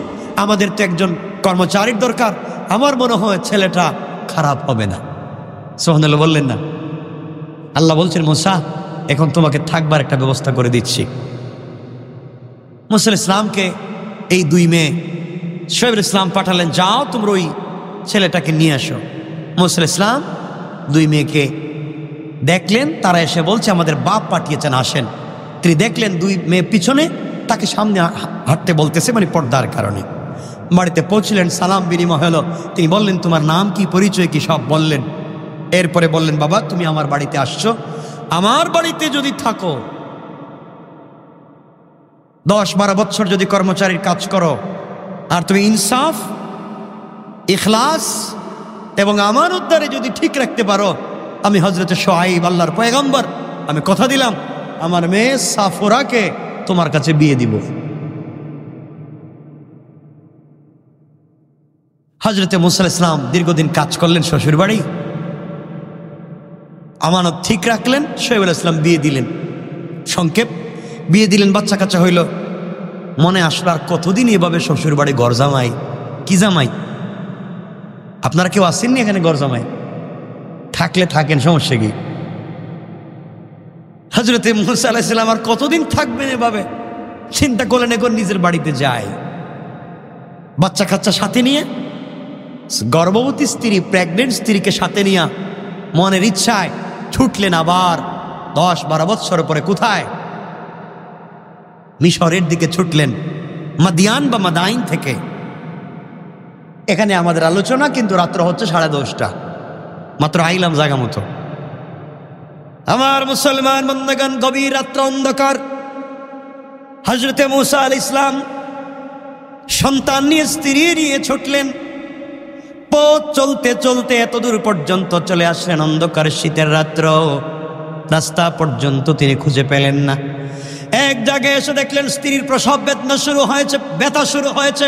আমাদের তো একজন কর্মচারীর দরকার, আমার মনে হয় ছেলেটা খারাপ হবে না। সুবহানাল্লাহ বললেন না? আল্লাহ বলছেন, মুসা, এখন তোমাকে থাকবার একটা ব্যবস্থা করে দিচ্ছি। মুসা আলাইহিস সালামকে এই দুই মেয়ে শুআয়ব আলাইহিস সালাম পাঠালেন, যাও তোমরা ওই ছেলেটাকে নিয়ে আসো। মুসা আলাইহিস সালাম দুই মেয়েকে দেখলেন, তারা এসে বলছে আমাদের বাপ পাঠিয়েছেন, আসেন। তিনি দেখলেন দুই মেয়ে পিছনে, তাকে সামনে হাঁটতে বলতেছে, মানে পর্দার কারণে। বাড়িতে পৌঁছলেন, সালাম বিনিময় হলো। তিনি বললেন, তোমার নাম কি, পরিচয় কি, সব বললেন। এরপরে বললেন, বাবা তুমি আমার বাড়িতে আসছো, আমার বাড়িতে যদি থাকো 10-12 বছর যদি কর্মচারীর কাজ করো, আর তুমি ইনসাফ, ইখলাস এবং আমার উদ্ধারে যদি ঠিক রাখতে পারো, আমি হযরতে শুআয়ব আল্লাহর পয়গম্বর, আমি কথা দিলাম আমার মেয়ে সাফুরাকে তোমার কাছে বিয়ে দিব। হযরতে মুসা আলাইহিস সালাম দীর্ঘদিন কাজ করলেন শ্বশুর বাড়ি, আমানত ঠিক রাখলেন, শোয়েব আলাইহিস সালাম বিয়ে দিলেন। সংক্ষেপ, বিয়ে দিলেন, বাচ্চা কাচ্চা হইল। মনে আসলো আর কতদিন এভাবে শ্বশুর বাড়ি ঘর জামাই, কি জামাই? আপনারা কেউ আসেননি এখানে ঘর জামাই? থাকলে থাকেন, সমস্যা কি? হযরতে মুসা আলাইহিস সালাম আর কতদিন থাকবেন এভাবে? চিন্তা করলেন এখন নিজের বাড়িতে যায়, বাচ্চা কাচ্চা সাথে নিয়ে, গর্ভবতী স্ত্রী, প্রেগনেন্ট স্ত্রীকে সাথে নিয়ে মনের ইচ্ছায় ছুটলেন আবার 10-12 বৎসর পরে। কোথায়? মিশরের দিকে ছুটলেন, মাদিয়ান বা মাদাইন থেকে। এখানে আমাদের আলোচনা, কিন্তু রাত্র হচ্ছে 10:30, মাত্র আইলাম জায়গা মতো। আমার মুসলমান বন্ধুগণ, গভীর রাত্র, অন্ধকার। হযরতে মুসা আলাইহিস সালাম সন্তান নিয়ে, স্ত্রী নিয়ে ছুটলেন। পথ চলতে চলতে এত দূর পর্যন্ত চলে আসলেন, অন্ধকার শীতের রাত্র। রাস্তা পর্যন্ত তিনি খুঁজে পেলেন না। এক জায়গায় এসে দেখলেন স্ত্রীর প্রসব বেদনা শুরু হয়েছে, ব্যথা শুরু হয়েছে।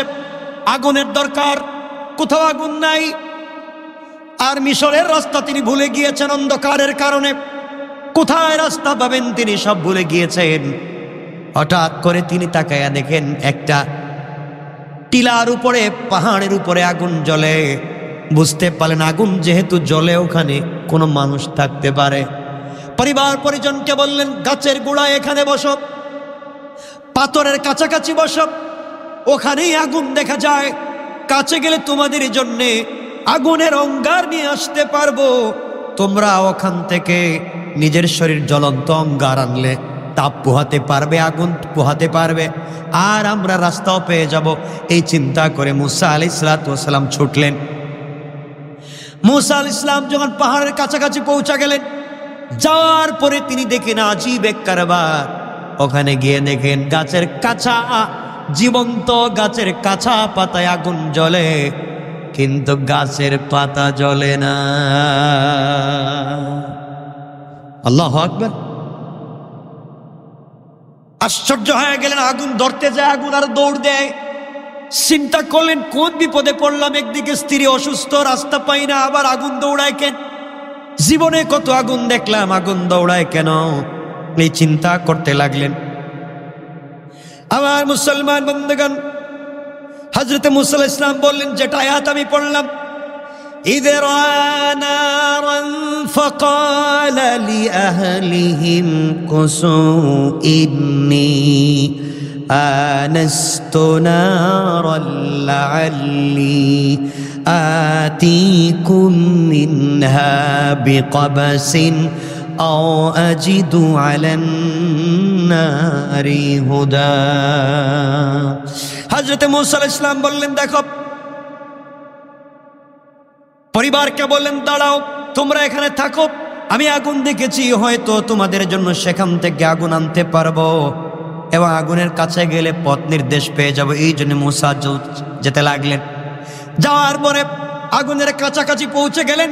আগুনের দরকার, কোথাও আগুন নাই। আর মিশরের রাস্তা তিনি ভুলে গিয়েছেন অন্ধকারের কারণে। কোথায় রাস্তা পাবেন তিনি সব ভুলে গিয়েছেন। হঠাৎ করে তিনি তাকায়া দেখেন একটা টিলার উপরে, পাহাড়ের উপরে আগুন জ্বলে। বুঝতে পারলেন আগুন যেহেতু জ্বলে ওখানে কোনো মানুষ থাকতে পারে। পরিবার পরিজনকে বললেন, গাছের গোড়ায় এখানে বসো, পাথরের কাছাকাছি বসো, ওখানেই আগুন দেখা যায়। কাছে গেলে তোমাদের জন্য আগুনের অঙ্গার নিয়ে আসতে পারবো। তোমরা ওখান থেকে নিজের শরীর জ্বলন্ত অঙ্গার আনলে তাপ পোহাতে পারবে, আগুন পোহাতে পারবে, আর আমরা রাস্তাও পেয়ে যাব। এই চিন্তা করে মুসা আলাইহিস সালাম ছুটলেন। মুসা আলাইহিস সালাম যখন পাহাড়ের কাছাকাছি পৌঁছা গেলেন, যাওয়ার পরে তিনি দেখেন আজীব এক কারবার। ওখানে গিয়ে দেখেন গাছের কাছা, জীবন্ত গাছের কাছা পাতায় আগুন জ্বলে, কিন্তু গাছের পাতা জ্বলে না। আল্লাহু আকবার। আশ্চর্য হয়ে গেলেন, আগুন ধরতে যায়, আগুন আর দৌড় দেয়। চিন্তা করলেন কোন বিপদে পড়লাম, একদিকে স্ত্রী অসুস্থ, রাস্তা পাই না, আবার আগুন দৌড়ায় কেন? জীবনে কত আগুন দেখলাম, আগুন দৌড়ায় কেন? এই চিন্তা করতে লাগলেন। আমার মুসলমান বন্ধুগণ, হযরতে মুসা আলাইহিস সালাম বললেন, যেটা আয়াত আমি পড়লাম, إذ رأى نارا فقال لأهلهم كثوا إني آنست نارا لعلي آتيكم منها بقبس أو أجد على النار هدى। হযরতে মুসা আলাইহিস সালাম বললেন, দেখো, পরিবারকে বললেন, দাঁড়াও, তোমরা এখানে থাকো, আমি আগুন দেখেছি, হয়তো তোমাদের জন্য সেখান থেকে আগুন আনতে পারবো, এবং আগুনের কাছে গেলে পথ নির্দেশ পেয়ে যাব। এই জন্য মুসা যেতে লাগলেন। যাওয়ার পরে আগুনের কাছাকাছি পৌঁছে গেলেন।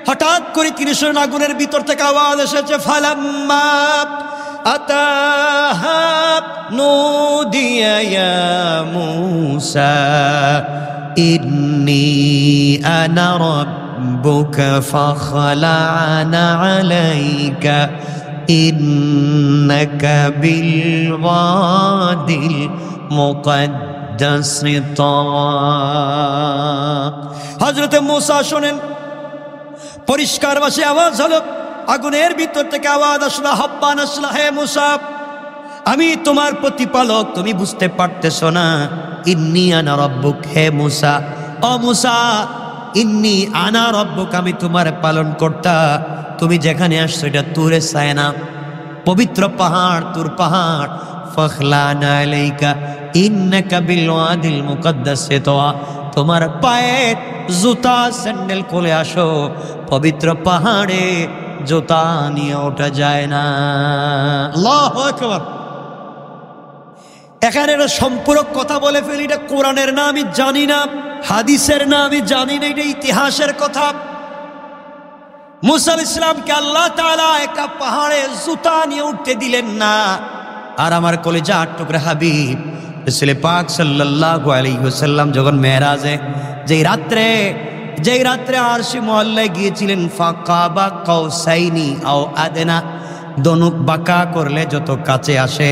হঠাৎ করে তিনি শুনলেন আগুনের ভিতর থেকে আওয়াজ এসেছে, ফালাম্মা আতাহা নুদিয়া ইয়া মুসা ইন্নী আনা রাব্বুকা ফাখলা'না আলাইকা ইন্নাকা বিল ওয়াদিল মুকদ্দাসি তাওয়া। হযরতে মুসা শুনেন, পরিষ্কার ভাষায় আওয়াজ হলো, আগুনের ভিতর থেকে আওয়াজ আসলো, আহ্বান আসলো, হে মুসা, আমি তোমার প্রতিপালক, তুমি বুঝতে পারতেছো না? ইন্নী আনা রাব্বুক, হে মুসা, ও মুসা, ইন্নী আনা রাব্বুক, আমি তোমার পালন কর্তা। তুমি যেখানে আসছো এটা তুরে সায়না, পবিত্র পাহাড়, তুর পাহাড়। ফাখলা'না আলাইকা ইন্নাকা বিল ওয়াদিল মুকদ্দাসি তাওয়া, তোমার পায়ে জুতা স্যান্ডেল খুলে আসো, পবিত্র পাহাড়ে জুতা নিয়ে ওঠা যায় না। আল্লাহু আকবার। এখানে সম্পূরক কথা বলে ফেলি, এটা কোরআনের না আমি জানি না, হাদিসের না আমি জানি না, এটা ইতিহাসের কথা। মুসা আলাইহিস সালামকে আল্লাহ তাআলা একটা পাহাড়ে জুতা নিয়ে উঠতে দিলেন না। আর আমার কলিজার টুকরা হাবিব রাসূল পাক সাল্লাল্লাহু আলাইহি ওয়াসাল্লাম যখন মেরাজে, যে রাত্রে যেই রাত্রে আরশে মুআল্লায় গিয়েছিলেন, ফাকাবা কাউসাইনি আও আদনা, দনুক বাঁকা করলে যত কাছে আসে,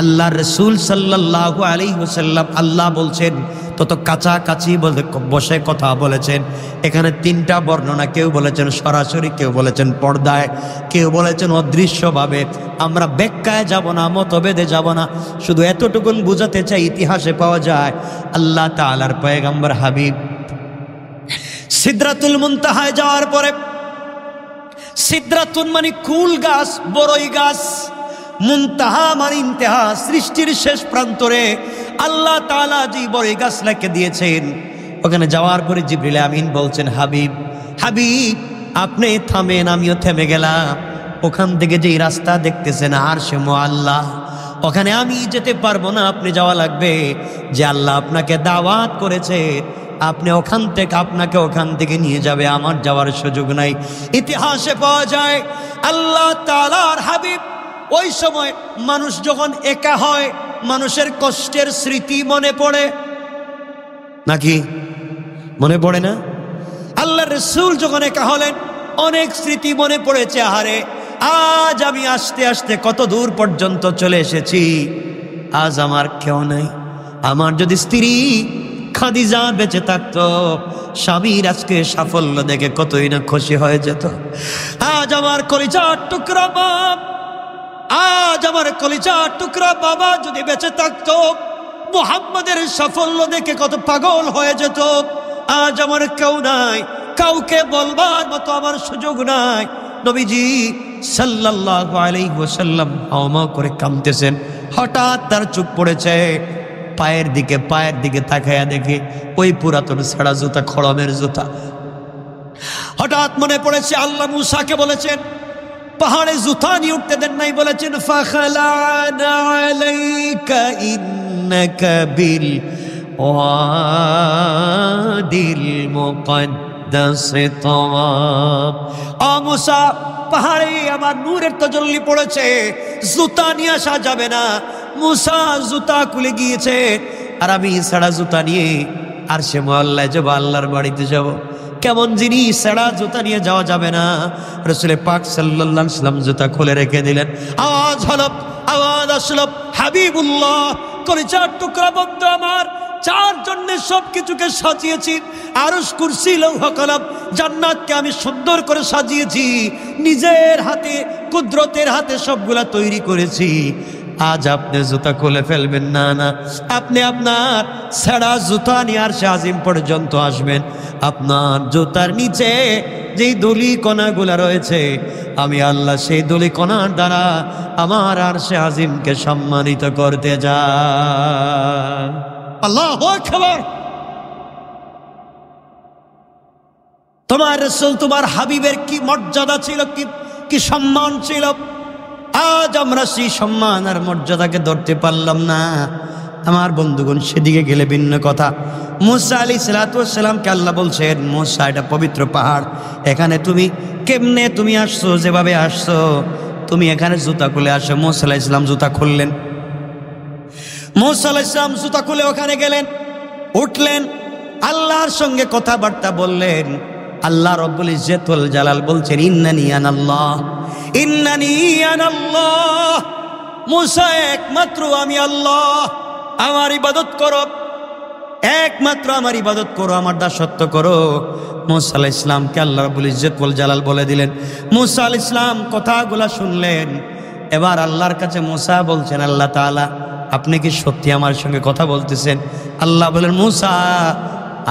আল্লাহ রসুল সাল্লাল্লাহু আলাইহি ওয়াসাল্লাম আল্লাহ বলছেন তত কাছাকাছি বসে কথা বলেছেন। এখানে তিনটা বর্ণনা, কেউ বলেছেন সরাসরি, কেউ বলেছেন পর্দায়, কেউ বলেছেন অদৃশ্যভাবে। আমরা ব্যাখ্যায় যাব না, মতভেদে যাব না, শুধু এতটুকুন বুঝাতে চাই, ইতিহাসে পাওয়া যায় আল্লাহ তাআলার পয়গম্বর হাবিব সিদরাতুল মুনতাহায় যাওয়ার পরে, সিদরাতুন মানে কুল গাছ, বড়ই গাছ, মুনতাহা মানে ইন্তেহা, সৃষ্টির শেষ প্রান্তরে আল্লাহ তাআলা যে বড়ই গাছ রেখে দিয়েছেন, ওখানে যাওয়ার পরে জিবরিল আমিন বলছেন, হাবিব হাবিব আপনি থামেন, আমিও থেমে গেলাম। ওখান থেকে যেই রাস্তা দেখতেছেন আরশে মুআল্লা, ওখানে আমি যেতে পারবো না, আপনি যাওয়া লাগবে। যে আল্লাহ আপনাকে দাওয়াত করেছে, আপনি ওখান থেকে, আপনাকে ওখান থেকে নিয়ে যাবে, আমার যাওয়ার সুযোগ নাই। ইতিহাসে পাওয়া যায় আল্লাহ তাআলার হাবিব ওই সময়, মানুষ যখন একা হয় মানুষের কষ্টের স্মৃতি মনে পড়ে নাকি? মনে পড়ে না? আল্লাহ রাসূল যখন একা হলেন অনেক স্মৃতি মনে পড়েছে। আহারে, আজ আমি আস্তে আস্তে কত দূর পর্যন্ত চলে এসেছি, আজ আমার কেউ নাই। আমার যদি স্ত্রী খাদিজা বেঁচে থাকতো, স্বামীর আজকে সাফল্য দেখে কতই না খুশি হয়ে যেত। আজ আমার কলিজার টুকরা বাপ, আজ আমার কলিজার টুকরা বাবা যদি বেঁচে থাকতো, মুহাম্মাদের সাফল্য দেখে কত পাগল হয়ে যেত। আজ আমার কেউ নাই, কাউকে বলবার মতো আমার সুযোগ নাই। নবীজি সাল্লাল্লাহু আলাইহি ওয়াসাল্লাম হাওমা করে কাঁদতেছেন। হঠাৎ তার চোখ পড়েছে পায়ের দিকে তাকায়া দেখে ওই পুরাতন ছেঁড়া জুতা, খড়মের জুতা। হঠাৎ মনে পড়েছে আল্লাহ মূসাকে বলেছেন পাহাড়ে জুতা নিয়ে উঠতে দেন নাই, বলেছেন ফাখালানা আলাইকা ইন্নাকা বিল ওয়াদিল মুকদ্দাস তাওয়াব। ও মূসা, পাহাড়ে আমার নূরের তাজাল্লি পড়েছে, জুতা নিয়ে আসা যাবে না। মূসা জুতা খুলে গিয়েছে, আর আমি ছেঁড়া জুতা নিয়ে আরশে মুআল্লায় যাব, আল্লাহর বাড়িতে যাব। কেমন জিনিস, ছেঁড়া জুতা নিয়ে যাওয়া যাবে না। রাসূল পাক সাল্লাল্লাহু আলাইহি ওয়াসাল্লাম জুতা খুলে রেখে দিলেন। আওয়াজ হলো, আওয়াজ আসলো, হাবিবুল্লাহ, কলিজার টুকরা বন্ধু আমার, যার জন্য সবকিছুকে সাজিয়েছি, আরশ, কুরসি, লৌহ কলম, জান্নাতকে আমি সুন্দর করে সাজিয়েছি, নিজের হাতে, কুদরতের হাতে সবগুলা তৈরি করেছি। আজ আপনি জুতা খুলে ফেলবেন না, না, আপনি আপনার ছেঁড়া জুতা নিয়ে আরশে আজিম পর্যন্ত আসবেন। আপনার জুতার নিচে যেই ধুলি কণাগুলা রয়েছে, আমি আল্লাহ সেই ধুলি কণার দ্বারা আমার আরশে আজিমকে সম্মানিত করতে যাই। আল্লাহু আকবার। তোমার রাসূল, তোমার হাবিবের কি মর্যাদা ছিল, কি সম্মান ছিল। আজ আমরা সেই সম্মান আর মর্যাদাকে ধরতে পারলাম না। আমার বন্ধুগণ, সেদিকে গেলে ভিন্ন কথা। মূসা আলাইহিস সালাতু ওয়াস সালামকে আল্লাহ বলছেন, মূসা, এটা পবিত্র পাহাড়, এখানে তুমি কেমনে তুমি আসছো, যেভাবে আসছো তুমি এখানে জুতা খুলে আসো। মূসা আলাইহিস সালাম জুতা খুললেন। মূসা আলাইহিস সালাম জুতা খুলে ওখানে গেলেন, উঠলেন, আল্লাহর সঙ্গে কথাবার্তা বললেন। আল্লাহ রব্বুল ইজ্জত ওয়াল জালাল বলছেন, ইন্নানি আনাল্লাহ, ইন্নানি আনাল্লাহ। মূসা, একমাত্র আমি আল্লাহ, আমার ইবাদত করো, একমাত্র আমার ইবাদত করো, আমার দাসত্ব করো। মূসা আলাইহিস সালামকে আল্লাহ রব্বুল ইজ্জত ওয়াল জালাল বলে দিলেন। মূসা আলাইহিস সালাম কথাগুলা শুনলেন। এবার আল্লাহর কাছে মূসা বলছেন, আল্লাহ তাআলা, আপনি কি সত্যি আমার সঙ্গে কথা বলতেছেন? আল্লাহ বলেন, মূসা,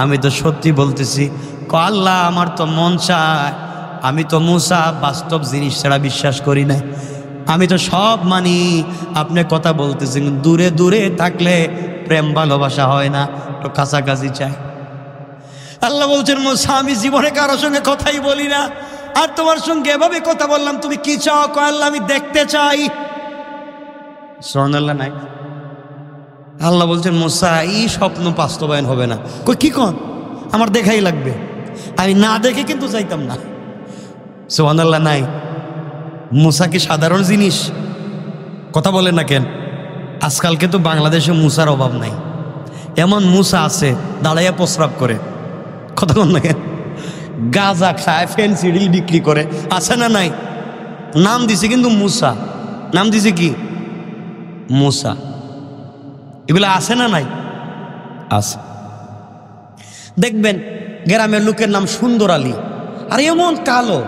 আমি তো সত্যি বলতেছি। আল্লাহ, আমার তো মন চায়, আমি তো মূসা বাস্তব জিনিস ছাড়া বিশ্বাস করি না, আমি তো সব মানি। আপনি কথা বলতেছেন, দূরে দূরে থাকলে প্রেম ভালোবাসা হয় না, তো কাছাকাছি চাই। আল্লাহ বলছেন, মূসা, আমি জীবনে কারোর সঙ্গে কথাই বলি না, আর তোমার সঙ্গে এভাবে কথা বললাম, তুমি কি চাও? আল্লাহ, আমি দেখতে চাই। সুবহানাল্লাহ নাই? আল্লাহ বলছেন, মূসা, এই স্বপ্ন বাস্তবায়ন হবে না। কি কোন? আমার দেখাই লাগবে, আমি না দেখে কিন্তু চাইতাম না। সুবহানাল্লাহ নাই? মূসা কি সাধারণ জিনিস? কথা বলেন না কেন? আজকালকে তো বাংলাদেশে মূসার অভাব নাই, এমন মূসা আছে দাঁড়াইয়া প্রস্রাব করে। কথা বল না কেন? গাঁজা খায়, ফেন্সিডিল বিক্রি করে, আছে না নাই? নাম দিছে কিন্তু মুসা, নাম দিছে কি? মুসা। এগুলো আছে না নাই? আছে। দেখবেন গ্রামের লোকের নাম সুন্দর আলী, আর এমন কালো,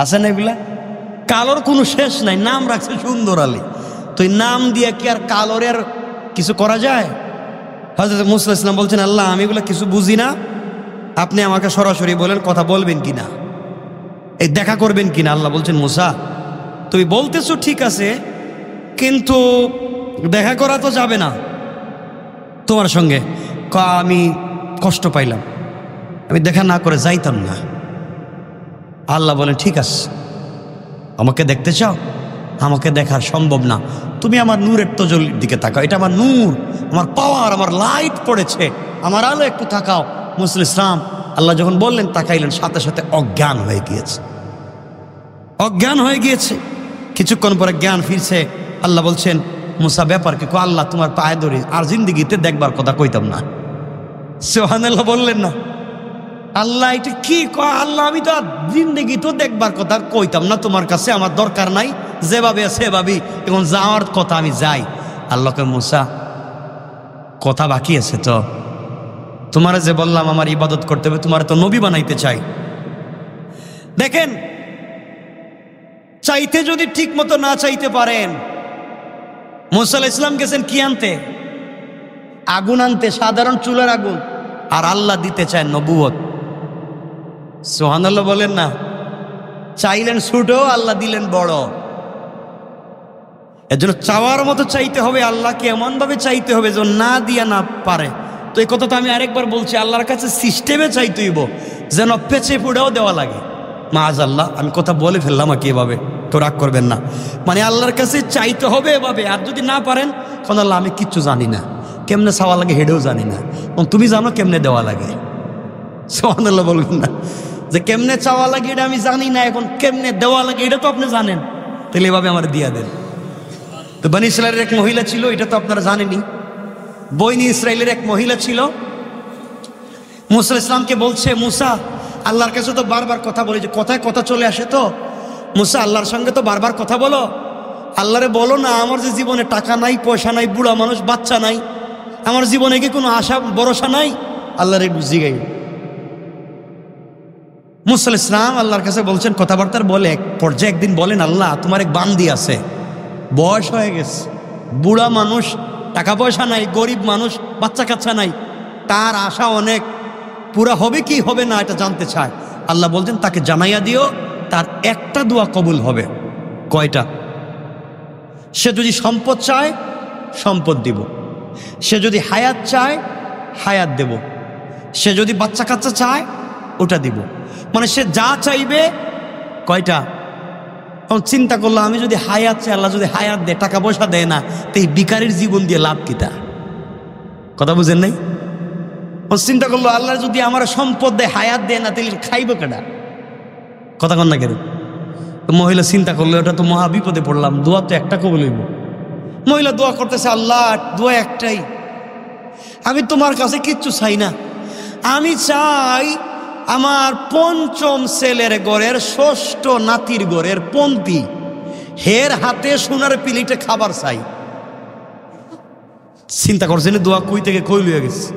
আছে না? এগুলা কালোর কোনো শেষ নাই, নাম রাখছে সুন্দর আলী। তো এই নাম দিয়ে কি আর কালোর কিছু করা যায়? হযরত মুসা ইসলাম বলছেন, আল্লাহ আমি এগুলো কিছু বুঝি না, আপনি আমাকে সরাসরি বলেন কথা বলবেন কিনা, এই দেখা করবেন কিনা। আল্লাহ বলছেন, মুসা তুমি বলতেছো ঠিক আছে, কিন্তু দেখা করা তো যাবে না তোমার সঙ্গে। আমি কষ্ট পাইলাম, আমি দেখা না করে যাইতাম না। আল্লাহ বলেন, ঠিক আছে, আমাকে দেখতে চাও? আমাকে দেখার সম্ভব না, তুমি আমার নূরের তজলির দিকে তাকাও, এটা আমার নূর, আমার পাওয়ার, আমার লাইট পড়েছে, আমার আলো একটু তাকাও। মুসা ইসলাম আল্লাহ যখন বললেন তাকাইলেন, সাথে সাথে অজ্ঞান হয়ে গিয়েছে, অজ্ঞান হয়ে গিয়েছে। কিছুক্ষণ পরে জ্ঞান ফিরছে। আল্লাহ বলছেন, মুসা ব্যাপার কি? আল্লাহ তোমার পায়ে ধরে আর জিন্দিগিতে দেখবার কথা কইতাম না। সুবহানাল্লাহ বললেন না? আল্লাহ এটা কি কয়? আল্লাহ আমি তো আর জিন্দিগি তো দেখবার কথা কইতাম না তোমার কাছে, আমার দরকার নাই, যেভাবে সেভাবেই এখন যাওয়ার কথা আমি যাই। আল্লাহকে, মুসা কথা বাকি আছে তো, তোমারে যে বললাম আমার ইবাদত করতে হবে, তোমার তো নবী বানাইতে চাই। দেখেন, চাইতে যদি ঠিক মতো না চাইতে পারেন, মুসা আলাইহিস সালাম গেছেন কি আনতে? আগুন আনতে, সাধারণ চুলার আগুন, আর আল্লাহ দিতে চায় নবুয়ত। সুবহানাল্লাহ বলেন না? চাইলেন ছোট, আল্লাহ দিলেন বড়। এর জন্য চাওয়ার মতো চাইতে হবে, আল্লাহকে এমন ভাবে চাইতে হবে যেন না দিয়া না পারে। তো এই কথা তো আমি আরেকবার বলছি, আল্লাহর কাছে সিস্টেমে চাইতে হইব, যেন পেছে পুড়েও দেওয়া লাগে। মাআযাল্লাহ, আমি কথা বলে ফেললাম আর কি, এভাবে তো রাগ করবেন না। মানে আল্লাহর কাছে চাইতে হবে এভাবে, আর যদি না পারেন, কোন আল্লাহ আমি কিচ্ছু জানি না, কেমনে চাওয়া লাগে হেডেও জানি না, তুমি জানো কেমনে দেওয়া লাগে। সুবহানাল্লাহ বলবেন না? যে কেমনে চাওয়া লাগে এটা আমি জানি না, এখন কেমনে দেওয়া লাগে এটা তো আপনি জানেন, তাহলে এভাবে আমার দিয়া দেন। তো বনি ইসরায়েলের এক মহিলা ছিল, এটা তো আপনারা জানেনই। বনি ইসরায়েলের এক মহিলা ছিল, মুসা ইসলামকে বলছে, মুসা আল্লাহর কাছে তো বারবার কথা বলে, যে কথায় কথা চলে আসে, তো মুসা আল্লাহর সঙ্গে তো বারবার কথা বলো, আল্লাহরে বলো না আমার যে জীবনে টাকা নাই, পয়সা নাই, বুড়া মানুষ, বাচ্চা নাই, আমার জীবনে কি কোনো আশা ভরসা নাই, আল্লাহর একটু জিগাই। মুসা ইসলাম আল্লাহর কাছে বলছেন, কথাবার্তার বলে এক পর্যায়ে একদিন বলেন, আল্লাহ তোমার এক বান্দি আছে, বয়স হয়ে গেছে, বুড়া মানুষ, টাকা পয়সা নাই, গরিব মানুষ, বাচ্চা কাচ্চা নাই, তার আশা অনেক, পুরা হবে কি হবে না এটা জানতে চায়। আল্লাহ বলছেন, তাকে জানাইয়া দিও তার একটা দোয়া কবুল হবে। কয়টা? সে যদি সম্পদ চায় সম্পদ দিব, সে যদি হায়াত চায় হায়াত দেব, সে যদি বাচ্চা কাচ্চা চায় ওটা দিব। মানে সে যা চাইবে। কয়টা? তখন চিন্তা করলো, আমি যদি হায়াত চাই, আল্লাহ যদি হায়াত দেয়, টাকা পয়সা দেয় না, তো এই ভিখারির জীবন দিয়ে লাভ কিটা? কথা বুঝেন নাই? চিন্তা করলো, আল্লাহ যদি আমার সম্পদ দেয়, হায়াত দেয় না, তাহলে খাইব কেডা? কথা কন না কেন? মহিলা চিন্তা করলো, এটা তো মহা বিপদে পড়লাম, দোয়া তো একটা কবুল হইব। মহিলা দোয়া করতেছে, আল্লাহ দোয়া একটাই, আমি তোমার কাছে কিচ্ছু চাই না, আমি চাই আমার পঞ্চম ছেলের ঘরের ষষ্ঠ নাতির ঘরের পন্থী হের হাতে সোনার পিলিটে খাবার চাই। চিন্তা করছেন দোয়া কই থেকে কই লইয়া গেছে?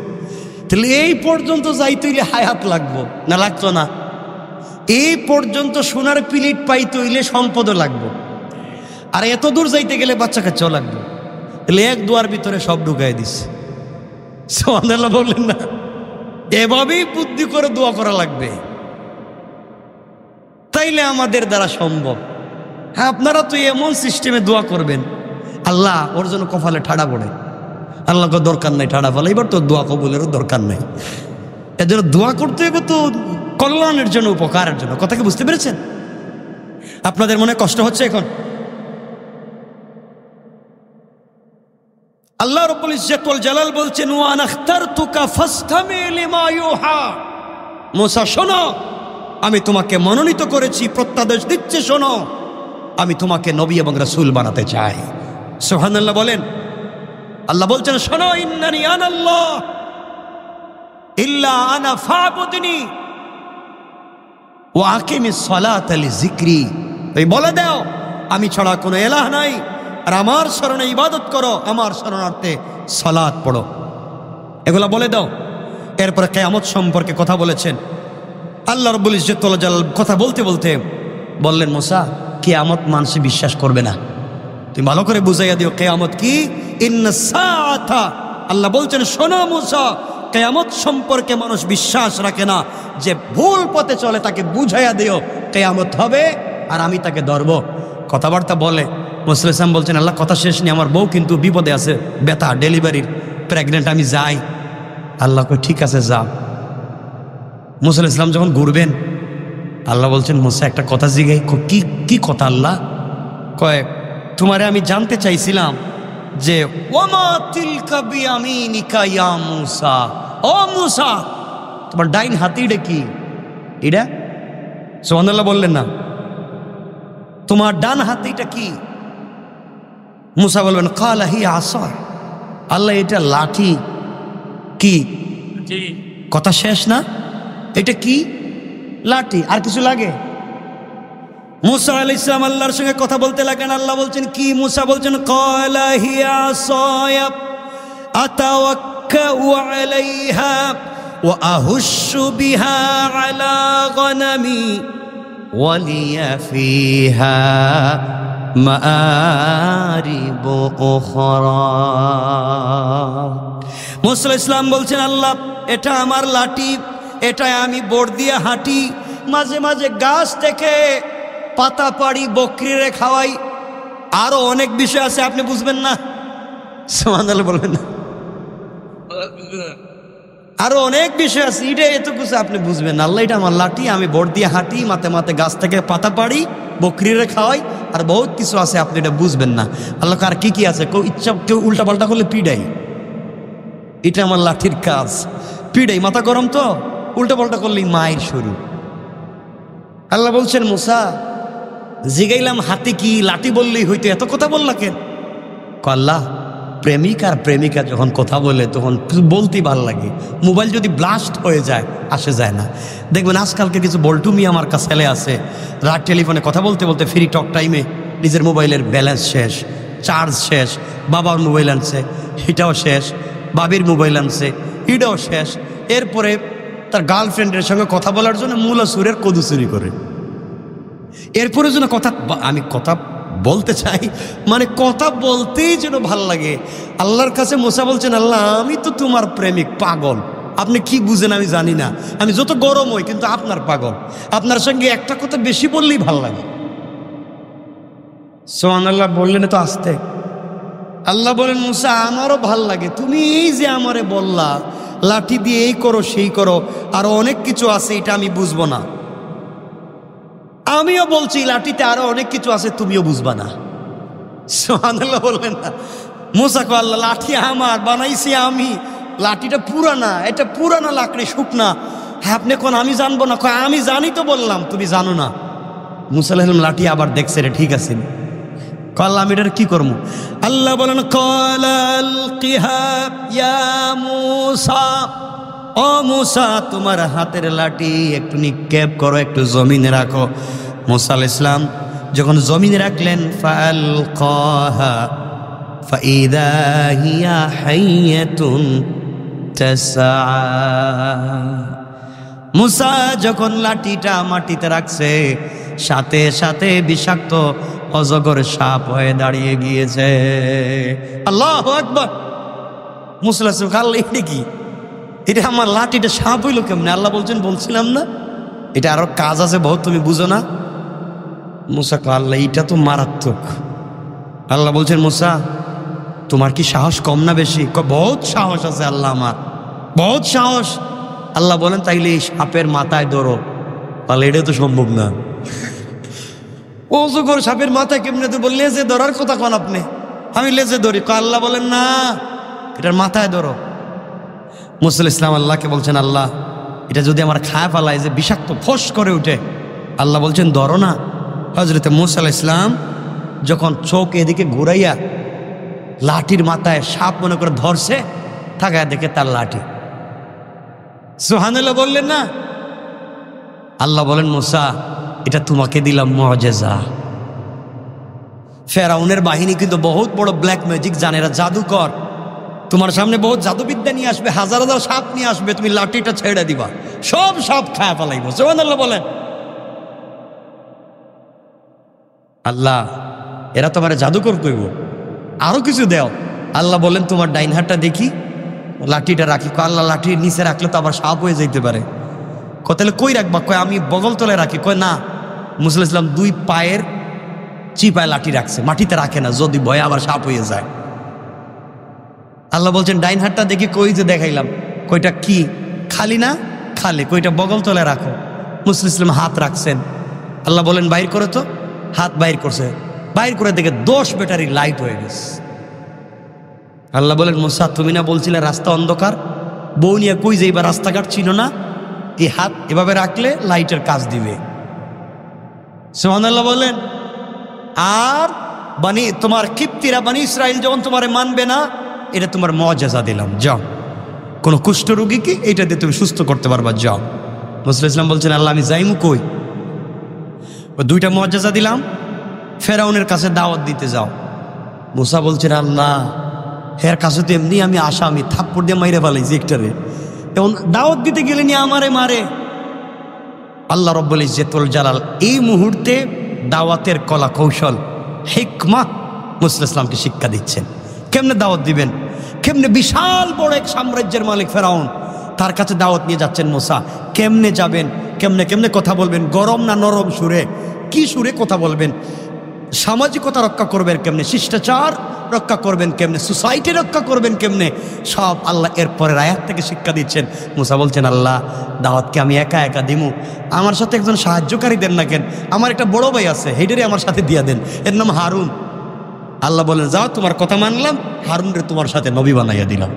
তাহলে এই পর্যন্ত যাইতে হইলে হায়াত লাগবো না, লাগতো না? এই পর্যন্ত সোনার পিলিট পাইতে হইলে সম্পদও লাগবো, আর এত দূর যাইতে গেলে বাচ্চা কাচ্চাও লাগবে। তাহলে এক দুয়ার ভিতরে সব ঢুকাই দিছে। সুবহানাল্লাহ বললেন না? এভাবেই বুদ্ধি করে দোয়া করা লাগবে, তাইলে আমাদের দ্বারা সম্ভব। হ্যাঁ, আপনারা তো এমন সিস্টেমে দোয়া করবেন, আল্লাহ ওর জন্য কপালে ঠাড়া পড়ে, আল্লাহকে দরকার নাই ঠাড়া ফেলা, এবার তো দোয়া কবুলেরও দরকার নাই। এর জন্য দোয়া করতে হবে তো কল্যাণের জন্য, উপকারের জন্য। কথা কি বুঝতে পেরেছেন? আপনাদের মনে কষ্ট হচ্ছে এখন? আল্লাহ রাব্বুল ইজ্জত ওয়াল জালাল বলছেন, ওয়া আনা ইখতারতুকা ফাসতামি লিমা ইউহা। মুসা শোনো, আমি তোমাকে মনোনীত করেছি, প্রত্যাদেশ দিচ্ছে, শোনো, আমি তোমাকে নবী এবং রাসূল বানাতে চাই। সুবহানাল্লাহ বলেন। আল্লাহ বলছেন, শোনো, ইন্নানি আনাল্লাহ ইল্লা আনা ফাবুদনি, ও আকিমিস সালাতা লিযিকরি, এই বলে দাও আমি ছাড়া কোনো ইলাহ নাই, আর আমার শরণে ইবাদত করো, আমার শরণার্থে সালাত পড়ো, এগুলা বলে দাও। এরপরে কিয়ামত সম্পর্কে কথা বলেছেন আল্লাহ রাব্বুল ইজ্জত ওয়াল জালাল। কথা বলতে বলতে বললেন, মুসা কিয়ামত মানুষ বিশ্বাস করবে না, তুমি ভালো করে বুঝাইয়া দিও কিয়ামত কি। ইন্নাস সাআতা, আল্লাহ বলছেন শোনো মুসা, কিয়ামত সম্পর্কে মানুষ বিশ্বাস রাখে না, যে ভুল পথে চলে তাকে বুঝাইয়া দিও কিয়ামত হবে আর আমি তাকে ধরবো। কথাবার্তা বলে মুসা আলাইহিস সালাম বলছেন, আল্লাহ কথা শেষ নেই, আমার বউ কিন্তু বিপদে আছে, ব্যথা, ডেলিভারির, প্রেগনেন্ট, আমি যাই। আল্লাহ কয় ঠিক আছে যাও। মুসা আলাইহিস সালাম যখন ঘুরবেন, আল্লাহ বলছেন মুসা একটা কথা জিগাই। কি কি কথা আল্লাহ? কয় তোমারে আমি জানতে চাইছিলাম যে ওয়ামা তিলকা বিয়ামিনিকা ইয়া মুসা, ও মুসা তোমার ডাইন হাতে এটা কি? এটা সুবহানাল্লাহ বললেন না, তোমার ডান হাতে এটা কি? মুসা বলবেন কালা হিয়া আসা, আল্লাহ এটা লাঠি। কি? কথা শেষ না? এটা কি? লাঠি। আর কিছু লাগে? মুসা আলাইহিস সালাম আল্লাহর সঙ্গে কথা বলতে লাগলেন। আল্লাহ বলছেন কি? মুসা বলছেন ক্বালা হিয়া আসায়া আতাওয়াক্কাউ আলাইহা ওয়া আহুশু বিহা আলা গনামি ওয়া লিয়া ফিহা মাআরিবু উখরা। মুসা আলাইহিস সালাম বলছেন আল্লাহ এটা আমার লাঠি, এটা আমি বোর্ড দিয়ে হাঁটি, মাঝে মাঝে গাছ থেকে পাতা পাড়ি, বকরিরে খাওয়াই, আরো অনেক বিষয় আছে আপনি বুঝবেন না। সুবহানাল্লাহ বলবেন না, আরো অনেক বিষয় আছে, এটা এতটুকু আপনি বুঝবেন না। আল্লাহ এটা আমার লাঠি, আমি বোর্ড দিয়ে হাঁটি, মাথে মাথে গাছ থেকে পাতা পাড়ি, বকরিরে খাওয়াই, আর বহুত কিছু আছে আপনি এটা বুঝবেন না। আল্লাহ আর কি কি আছে? কেউ ইচ্ছা কেউ উল্টা পাল্টা করলে পিডাই, এটা আমার লাঠির কাজ, পিডাই। মাথা গরম তো, উল্টা পাল্টা করলেই মায়ের শুরু। আল্লাহ বলছেন মুসা জিগাইলাম হাতে কি, লাঠি বললেই হইতো, এত কথা বললা কেন? আল্লাহ প্রেমিক আর প্রেমিকা যখন কথা বলে তখন বলতেই ভাল লাগে, মোবাইল যদি ব্লাস্ট হয়ে যায় আসে যায় না। দেখবেন আজকালকে কিছু বল্টু মিয়া আমার কাছে আছে, রাত টেলিফোনে কথা বলতে বলতে ফ্রি টক টাইমে নিজের মোবাইলের ব্যালেন্স শেষ, চার্জ শেষ, বাবার মোবাইল আনছে এটাও শেষ, বাবির মোবাইল আনছে এটাও শেষ, এরপরে তার গার্লফ্রেন্ডের সঙ্গে কথা বলার জন্য মূলা সুরের কদু চুরি করে, এরপরে যেন কথা আমি কথা বলতে চাই, মানে কথা বলতেই যেন ভাল লাগে। আল্লাহর কাছে মুসা বলছেন আল্লাহ আমি তো তোমার প্রেমিক, পাগল, আপনি কি বুঝেন আমি জানি না, আমি যত গরম হই কিন্তু আপনার পাগল, আপনার সঙ্গে একটা কথা বেশি বললেই ভাল লাগে। সুবহানাল্লাহ বললেন তো আসতে। আল্লাহ বলেন মুসা আমারও ভাল লাগে, তুমি এই যে আমারে বললা লাঠি দিয়ে এই করো সেই করো, আরো অনেক কিছু আছে এটা আমি বুঝবো না, আমিও বলছি লাঠিতে আরো অনেক কিছু আছে তুমিও বুঝবা না। সুবহানাল্লাহ বললেন না। মুসা কো আল্লাহ লাঠি আমার, বানাইছি আমি, লাঠিটা পুরানা, এটা পুরানা লাকড়ি, শুকনা, হ্যাঁ আপনি কোন আমি জানবো না? আমি জানি তো বললাম, তুমি জানো না। মুসা আলাইহিস সালাম লাঠি আবার দেখছে রে, ঠিক আছে আল্লাহ আমি এটার কি করবো? আল্লাহ বলেন ক্বালা আলকিহা ইয়া মুসা, ও মুসা তোমার হাতের লাঠি একটু নিক্ষেপ করো, একটু জমিনে রাখো। মুসা আলাইহিস সালাম যখন জমিনে রাখলেন ফাআলকাহা ফাইদা হিয়া হাইয়াতুন তাসআ, মুসা যখন লাঠিটা মাটিতে রাখছে সাথে সাথে বিষাক্ত অজগর সাপ হয়ে দাঁড়িয়ে গিয়েছে। আল্লাহু আকবার। মুসা আলাইহিস সালাম আল্লাহ এটা কি, এটা আমার লাঠিটা সাপ হইল কেমনে? আল্লাহ বলছেন বলছিলাম না এটা আরো কাজ আছে বহুত, তুমি বুঝো না? মুসা কয় আল্লাহ এটা তো মারাত্মক। আল্লাহ বলছেন মুসা তোমার কি সাহস কম না বেশি? বহুত সাহস আছে আল্লাহ আমার, বহুত সাহস। আল্লাহ বলেন তাইলে এই সাপের মাথায় ধরো। তাহলে এটা তো সম্ভব না, অজগর সাপের মাথায় কেমনে ধরবো? লেজে ধরার কথা কোন আপনি? আমি লেজে ধরি। আল্লাহ বলেন না এটার মাথায় ধরো। মুসা আলাইহিস সালাম আল্লাহকে বলছেন আল্লাহ এটা যদি আমার খায় ফেলায় যে বিষাক্ত ফোস করে উঠে, আল্লাহ বলছেন ধরো না। হযরতে মুসা আলাইহিস সালাম যখন চোখ এদিকে ঘুরাইয়া লাঠির মাথায় সাপ মনে করে ধরছে, থাকায় দেখে তার লাঠি। সুবহানাল্লাহ বললেন না? আল্লাহ বলেন মুসা এটা তোমাকে দিলাম মুআজিজা। ফেরাউনের বাহিনী কিন্তু বহুত বড় ব্ল্যাক ম্যাজিক জানে, এরা জাদুকর। তোমার সামনে বহুত জাদুবিদ্যা নিয়ে আসবে, হাজার হাজার সাপ নিয়ে আসবে, তুমি লাঠিটা ছেড়ে দিবা, সব সাপ খায় ফেলাইব। সুবহানাল্লাহ বলেন। আল্লাহ এরা তোমার জাদুকর কইব, আরো কিছু দেও। আল্লাহ বলেন তোমার ডাইন হাতটা দেখি, লাঠিটা রাখি। আল্লাহ লাঠির নিচে রাখলে তো আবার সাপ হয়ে যাইতে পারে। তাহলে কই রাখবা? কয় আমি বগল তলে রাখি। কয় না, মুসা আলাইহিস সালাম 2 পায়ের চিপায় লাঠি রাখছে, মাটিতে রাখে না, যদি ভয়ে আবার সাপ হয়ে যায়। আল্লাহ বলছেন ডাইন হাতটা দেখি। কই যে দেখাইলাম। কইটা কি খালি না? খালি। কইটা বগল তলে রাখো। মুসা আলাইহিস সালাম হাত রাখছেন। আল্লাহ বলেন বাইর করে তো। হাত বাইর করছে, বাইর করে দেখে 10 ব্যাটারি লাইট হয়ে গেছে। আল্লাহ বলেন মুসা তুমি না বলছিলে রাস্তা অন্ধকার, বউ নিয়ে কই যাইবা, রাস্তাঘাট চিনো না, এই হাত এভাবে রাখলে লাইটের কাজ দিবে। সুবহানাল্লাহ বলেন। আর তোমার কিপ্তিরা বানি ইসরাইল যখন তোমারে মানবে না, এটা তোমার মুআজিজা দিলাম, যাও কোন কুষ্ঠ রোগীকে এটা দিয়ে তুমি সুস্থ করতে পারবা, যাও। মুসা ইসলাম বলছেন আল্লাহ আমি যাইমু কই? 2টা মুআজিজা দিলাম, ফেরাউনের কাছে দাওয়াত দিতে যাও। মুসা বলছেন আল্লাহ হের কাছে তো এমনি আমি আসা, আমি থাপ্পড় দিয়ে মাইরে ফেলাইছি একটারে, এখন দাওয়াত দিতে গেলে নিয়ে আমারে মারে। আল্লাহ রব্বুল ইজ্জতুল জালাল এই মুহূর্তে দাওয়াতের কলা কৌশল হিকমা মুসা ইসলামকে শিক্ষা দিচ্ছেন। কেমনে দাওয়াত দিবেন, কেমনে বিশাল বড় এক সাম্রাজ্যের মালিক ফেরাউন, তার কাছে দাওয়াত নিয়ে যাচ্ছেন মুসা। কেমনে যাবেন, কেমনে কেমনে কথা বলবেন, গরম না নরম সুরে, কি সুরে কথা বলবেন, সামাজিকতা রক্ষা করবেন কেমনে, শিষ্টাচার রক্ষা করবেন কেমনে, সোসাইটি রক্ষা করবেন কেমনে, সব আল্লাহ এর পরের আয়াত থেকে শিক্ষা দিচ্ছেন। মুসা বলছেন আল্লাহ দাওয়াতকে আমি একা একা দিমু, আমার সাথে একজন সাহায্যকারী দেন না কেন? আমার একটা বড় ভাই আছে, হেডেরে আমার সাথে দিয়া দেন, এর নাম হারুন। আল্লাহ বলেন যাও তোমার কথা মানলাম, হারুনরে তোমার সাথে নবী বানাইয়া দিলাম।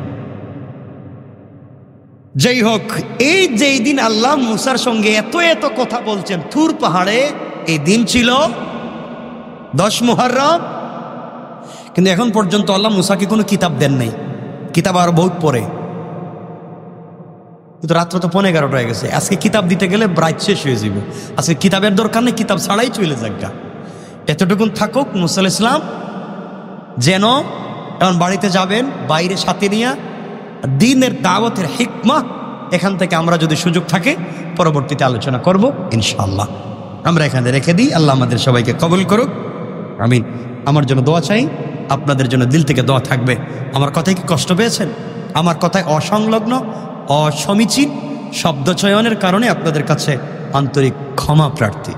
যাই হোক, এই যেই দিন আল্লাহ মুসার সঙ্গে এত এত কথা বলছেন তুর পাহাড়ে, এই দিন ছিল 10 মুহররম। কিন্তু এখন পর্যন্ত আল্লাহ মুসাকে কোনো কিতাব দেন নাই, কিতাব আরো বহুত পরে। কিন্তু রাত্র তো 11:15 হয়ে গেছে, আজকে কিতাব দিতে গেলে রাত শেষ হয়ে যাবে। আজকে কিতাবের দরকার নেই, কিতাব ছাড়াই চলে যাক। এতটুকুন থাকুক। মুসা আলাইহিস সালাম যেন এখন বাড়িতে যাবেন, বাইরে সাথে নিয়ে দ্বীনের দাওয়াতের হিকমা এখান থেকে আমরা যদি সুযোগ থাকে পরবর্তীতে আলোচনা করব ইনশাআল্লাহ। আমরা এখানে রেখে দিই। আল্লাহ আমাদের সবাইকে কবুল করুক, আমিন। আমার জন্য দোয়া চাই, আপনাদের জন্য দিল থেকে দোয়া থাকবে। আমার কথায় কি কষ্ট পেয়েছেন? আমার কথায় অসংলগ্ন অসমীচীন শব্দচয়নের কারণে আপনাদের কাছে আন্তরিক ক্ষমা প্রার্থী।